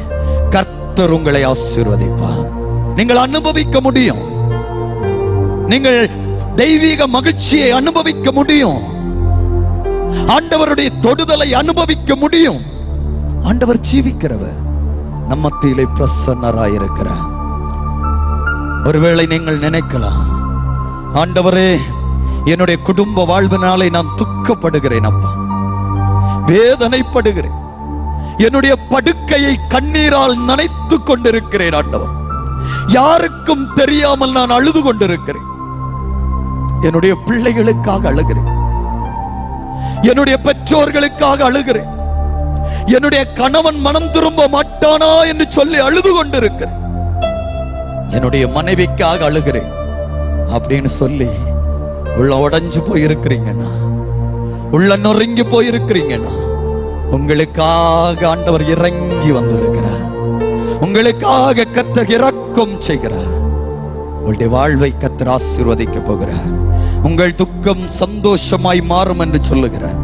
கர்த்தர் உங்களை ஆசீர்வதிப்பார். நீங்கள் அனுபவிக்க முடியும். நீங்கள் தெய்வீக மகிழ்ச்சியை அனுபவிக்க முடியும். ஆண்டவருடைய தொடுதலை அனுபவிக்க முடியும். ஆண்டவர் ஜீவிக்கிறவர், நம்ம மத்தியிலே பிரசன்னராயிருக்கிறார். ஒருவேளை நீங்கள் நினைக்கலாம், ஆண்டவரே, என்னுடைய குடும்ப வாழ்வினாலே நான் துக்கப்படுகிறேன் அப்பா, வேதனைப்படுகிறேன். என்னுடைய படுக்கையை கண்ணீரால் நனைத்துக் கொண்டிருக்கிறேன் ஆண்டவர். யாருக்கும் தெரியாமல் நான் அழுது கொண்டிருக்கிறேன். என்னுடைய பிள்ளைகளுக்காக அழுகிறேன். என்னுடைய பெற்றோர்களுக்காக அழுகிறேன். என்னுடைய கணவன் மனம் திரும்ப மாட்டானா என்று சொல்லி அழுது கொண்டிருக்கிறேன். என்னுடைய மனைவிக்காக அழுகிறேன் அப்படின்னு சொல்லி உள்ள உடைஞ்சு போயிருக்கிறீங்கன்னா உள்ள நொறுங்கி போயிருக்கிறீங்கன்னா உங்களுக்காக ஆண்டவர் இறங்கி வந்திருக்கிறார். உங்களுக்காக கர்த்தர் இரக்கம் செய்கிறார். உங்களுடைய வாழ்வை கர்த்தர் ஆசீர்வதிக்க போகிறார். உங்கள் துக்கம் சந்தோஷமாய் மாறும் என்று சொல்லுகிறார்.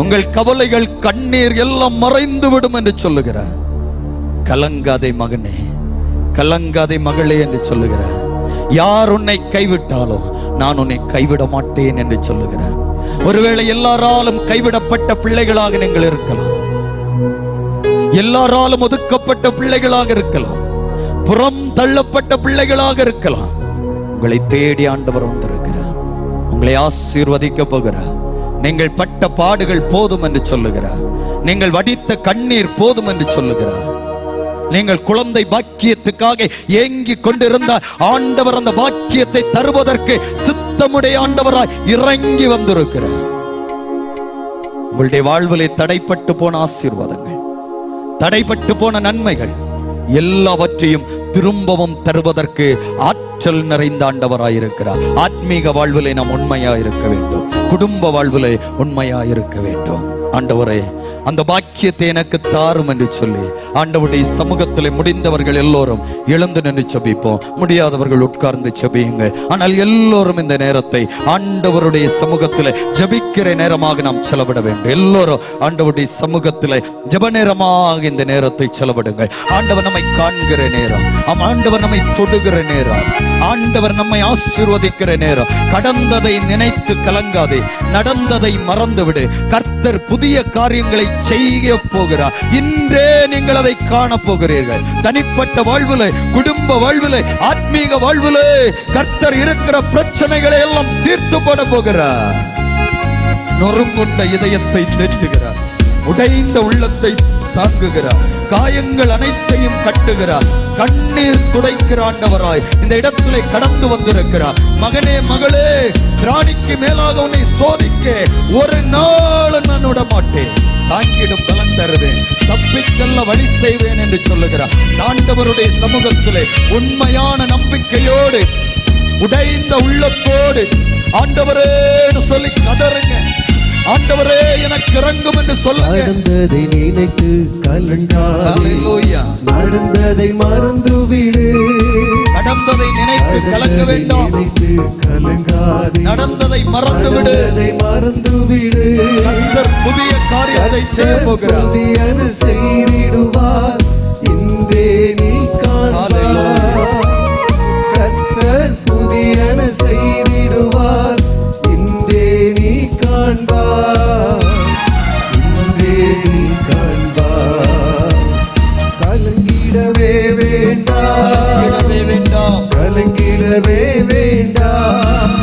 உங்கள் கவலைகள் கண்ணீர் எல்லாம் மறைந்து விடும் என்று சொல்லுகிறார். கலங்காதே மகனே, கலங்காதே மகளே என்று சொல்லுகிறார். யார் உன்னை கைவிட்டாலும் நான் உன்னை கைவிட மாட்டேன் என்று சொல்லுகிறார். ஒருவேளை எல்லாராலும் கைவிடப்பட்ட பிள்ளைகளாக நீங்கள் இருக்கலாம், எல்லாராலும் ஒதுக்கப்பட்ட பிள்ளைகளாக இருக்கலாம், புறம் தள்ளப்பட்ட பிள்ளைகளாக இருக்கலாம். உங்களை தேடி ஆண்டவர் வந்திருக்கிறார். உங்களை ஆசீர்வதிக்க போகிறார். நீங்கள் பட்ட பாடுகள் போதும் என்று சொல்லுகிறார். நீங்கள் வடித்த கண்ணீர் போதும் என்று சொல்லுகிறார். நீங்கள் குழந்தை பாக்கியத்துக்காக ஏங்கி கொண்டிருந்த ஆண்டவர் அந்த பாக்கியத்தை தருவதற்கு சித்தமுடைய ஆண்டவராய் இறங்கி வந்திருக்கிறார். உங்களுடைய வாழ்விலே தடைப்பட்டு போன ஆசீர்வாதங்கள், தடைப்பட்டு போன நன்மைகள் எல்லாவற்றையும் திரும்பவும் தருவதற்கு ஆற்றல் நிறைந்த ஆண்டவராயிருக்கிறார். ஆத்மீக வாழ்விலே நாம் உண்மையா இருக்க வேண்டும். குடும்ப வாழ்விலே உண்மையா இருக்க வேண்டும். ஆண்டவரே, அந்த பாக்கியத்தை எனக்கு தாரும் என்று சொல்லி ஆண்டவருடைய சமூகத்தில் முடிந்தவர்கள் எல்லோரும் எழுந்து நின்று செபிப்போம். முடியாதவர்கள் உட்கார்ந்து செபியுங்கள். ஆனால் எல்லோரும் இந்த நேரத்தை ஆண்டவருடைய சமூகத்தில் ஜபிக்கிற நேரமாக நாம் செலவிட வேண்டும். எல்லோரும் ஆண்டவருடைய சமூகத்தில் ஜப நேரமாக இந்த நேரத்தை செலவிடுங்கள். ஆண்டவர் நம்மை காண்கிற நேரம், ஆண்டவர் நம்மை தொடுகிற நேரம், ஆண்டவர் நம்மை ஆசீர்வதிக்கிற நேரம். கடந்ததை நினைத்து கலங்காதே, நடந்ததை மறந்துவிடு. கர்த்தர் புதிய காரியங்களை செய்ய போகிறார். இன்றே நீங்கள் அதை காண போகிறீர்கள். தனிப்பட்ட வாழ்விலே, குடும்ப வாழ்விலே, ஆத்மீக வாழ்விலே கர்த்தர் இருக்கிற பிரச்சனைகளை எல்லாம் தீர்த்து போட போகிறார். நொறுங்குண்ட இதயத்தை தேற்றுகிறார். உடைந்த உள்ளத்தை தாக்குகிறார். காயங்கள் அனைத்தையும் கட்டுகிறார். கண்ணீர் துடைக்கிற ஆண்டவராய் இந்த இடத்திலே கடந்து வந்திருக்கிறார். மகனே, மகளே, திராணிக்கு மேலாக உன்னை சோதிக்க ஒரு நாள் நான் விட மாட்டேன். தாங்கிடும் பலன் தருவேன், தப்பிச் செல்ல வழி செய்வேன் என்று சொல்லுகிறார். ஆண்டவருடைய சமூகத்திலே உண்மையான நம்பிக்கையோடு, உடைந்த உள்ளத்தோடு ஆண்டவரே சொல்லி கதறுங்க. ஆண்டவரே, எனக்கு இறங்கும் என்று சொல்லுங்க. நடந்ததை நினைத்து கலங்காதே, நடந்ததை மறந்துவிடு. நடந்ததை நினைத்து கலங்க வேண்டாம். நடந்ததை மறந்துவிடு. மறந்துவிடு. கர்த்தர் புதிய காரியத்தை செய்ய போகிறார். புதியன செய்திடுவார். இன்றே நீ காண்பாய். கர்த்தர் புதியன செய்திடுவார். இன்றே நீ காண்பாய். இன்றே நீ காண்பாய். கலங்கிடவே வேண்டாம், கலங்கிடவே வேண்டாம்,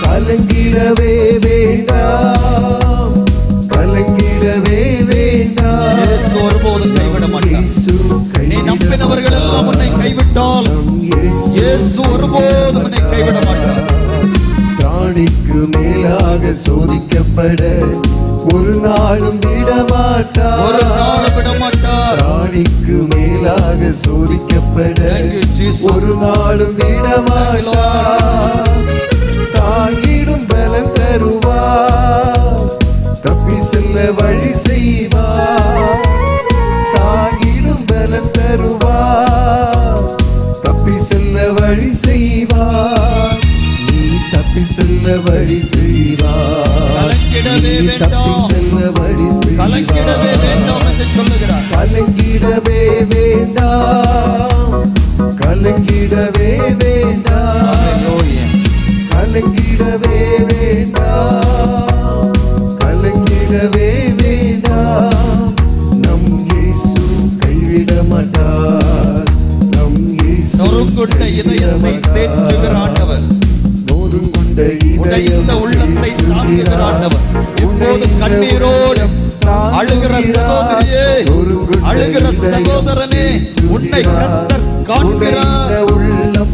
கலங்கிடவே வேண்டாம், கலங்கிடவே வேண்டாம். ஒருபோதும் கைவிட மாட்டார். நீ நம்பினவர்கள் எல்லாம் உன்னை கைவிட்டால் இயேசு ஒருபோதும் உன்னை கைவிட மாட்டார். பிராணிக்கு மேலாக சோதிக்கப்பட ஒரு நாளும் விடமாட்டார். ஒரு நாளும் விடமாட்டார். பிராணிக்கு மேலாக சோதிக்கப்பட ஒரு நாளும் விடமாட்டார். தாங்கிடும் பலம் தருவார். தப்பி செல்ல வழி செய்வார். தாங்கிடும் பலம் தருவார். தப்பி செல்ல வழி செய்வார். நீ தப்பி செல்ல வழி செய்வார். கலங்கிடவே வேண்டாம், செல்ல வழி கலங்கிடவே வேண்டாம் என்று சொல்லுகிறார். கலங்கிடவே வேண்டாம், கலங்கிடவே வேண்டாம், கலங்கிடவே வேண்டாம், கலங்கிடவே வேண்டாம். நம் இயேசு கைவிட மாட்டார். நம் இயேசு நொறுங்குண்ட இதயத்தை தேற்றுகிற ஆண்டவர், உடைந்த உள்ளத்தை தாங்குகிற ஆண்டவர். இப்போது கண்ணீரோடு அழுகிற சகோதரியே, அழுகிற சகோதரனே, உன்னை கர்த்தர் காண்கிறார்.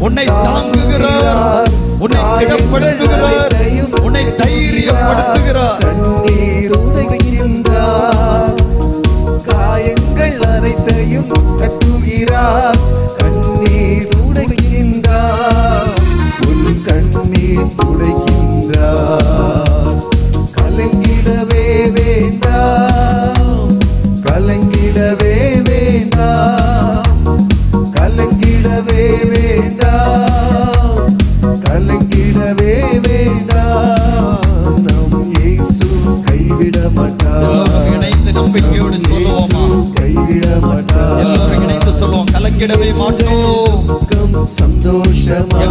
உன்னை தாங்குகிறார், உன்னை திடப்படுத்துகிறார், உன்னை தைரியப்படுத்துகிறார். கண்ணீர் உடைக்கின்றார். காயங்கள் அனைத்தையும் கட்டுகிறார். கண்ணீர் உடைக்கின்றார். உன் கண்ணீர் துடைக்கின்றார். கலங்கி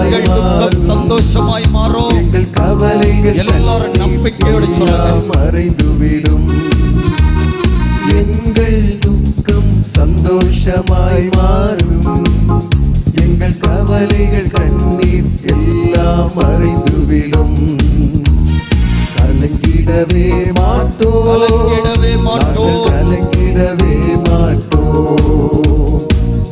எங்கள் துக்கம் சந்தோஷமாய் மாறும். எங்கள் கவலைகள் எல்லாரும் நம்பிக்கையோடு சொல்லுங்க. மறைந்துவிடும். எங்கள் துக்கம் சந்தோஷமாய் மாறும். எங்கள் கவலைகள் கண்ணீர் எல்லாம் மறைந்துவிடும். கலங்கிடவே மாட்டோம், கலங்கிடவே மாட்டோம், கலங்கிடவே மாட்டோம்,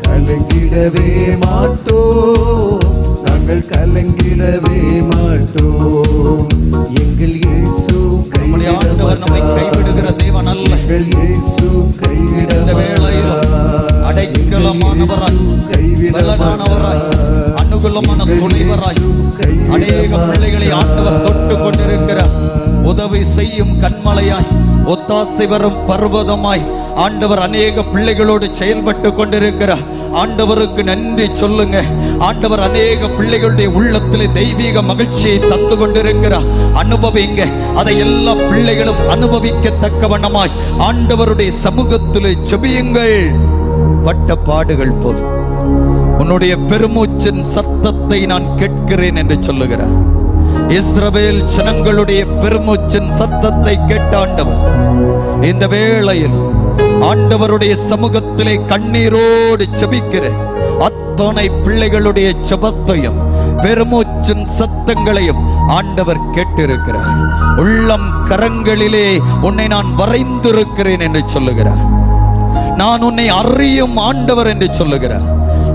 கலங்கிடவே மாட்டோம், நாங்கள் கலங்கிடவே மாட்டோம். எங்கள் இயேசு நம்மை கைவிடுகிற தேவன் அல்ல. எங்கள் இயேசு கைவிட அடைக்கலமானவராய், பலனானவராய், அனுகூலமான துணைவராய் அநேக பிள்ளைகளை ஆண்டவர் தொட்டு கொண்டிருக்கிறார். உதவி செய்யும் கண்மலையாய், ஒத்தாசை வரும் பர்வதமாய் ஆண்டவர் அநேக பிள்ளைகளோடு செயல்பட்டு கொண்டிருக்கிறார். ஆண்டவருக்கு நன்றி சொல்லுங்க. ஆண்டவர் அநேக பிள்ளைகளுடைய உள்ளத்திலே தெய்வீக மகிழ்ச்சியை தந்து கொண்டிருக்கிறார். அனுபவிங்க. அதை எல்லா பிள்ளைகளும் அனுபவிக்கத்தக்க வண்ணமாய் ஆண்டவருடைய சமூகத்திலே செபியுங்கள். பட்ட பாடுகள் போதும், உன்னுடைய பெருமூச்சின் சத்தத்தை நான் கேட்கிறேன் என்று சொல்லுகிறார். இஸ்ரவேல் ஜனங்களுடைய பெருமூச்சின் சத்தத்தை கேட்ட ஆண்டவர் இந்த வேளையில் ஆண்டவருடைய சமூகத்திலே கண்ணீரோடு செபிக்கிற அத்தனை பிள்ளைகளுடைய ஜெபத்தையும் பெருமூச்சின் சத்தங்களையும் ஆண்டவர் கேட்டிருக்கிறார். உள்ளம் கரங்களிலே உன்னை நான் வரைந்திருக்கிறேன் என்று சொல்லுகிறார். நான் உன்னை அறியும் ஆண்டவர் என்று சொல்லுகிறார்.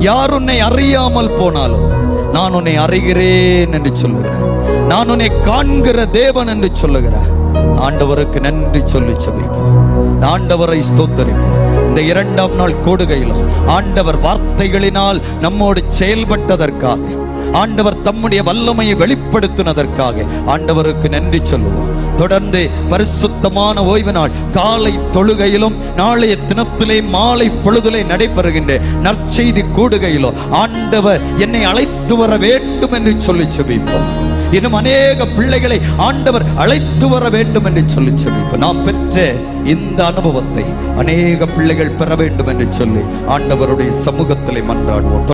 யார் உன்னை அறியாமல் போனாலும் நான் உன்னை அறிகிறேன் என்று சொல்லுகிறார். நான் உன்னை காண்கிற தேவன் என்று சொல்லுகிறார். ஆண்டவருக்கு நன்றி சொல்லி செபிப்போம். ஆண்டவரை ஸ்தோத்தரிப்போம். இந்த 2ஆம் நாள் கூடுகையிலும் ஆண்டவர் வார்த்தைகளினால் நம்மோடு செயல்பட்டதற்காக, ஆண்டவர் தம்முடைய வல்லமையை வெளிப்படுத்தினதற்காக ஆண்டவருக்கு நன்றி சொல்லுவோம். தொடர்ந்து பரிசுத்தமான ஓய்வு நாள் காலை தொழுகையிலும் நாளைய தினத்திலே மாலை பொழுதிலே நடைபெறுகின்ற நற்செய்தி கூடுகையிலும் ஆண்டவர் என்னை அழைத்து வர வேண்டும் என்று சொல்லி செபிப்போம். இன்னும் அநேக பிள்ளைகளை ஆண்டவர் அழைத்து வர வேண்டும் என்று சொல்லி செபிப்போம். நாம் பெற்ற இந்த அனுபவத்தை அநேக பிள்ளைகள் பெற வேண்டும் என்று சொல்லி ஆண்டவருடைய சமூகத்திலே மன்றாடுவோம்.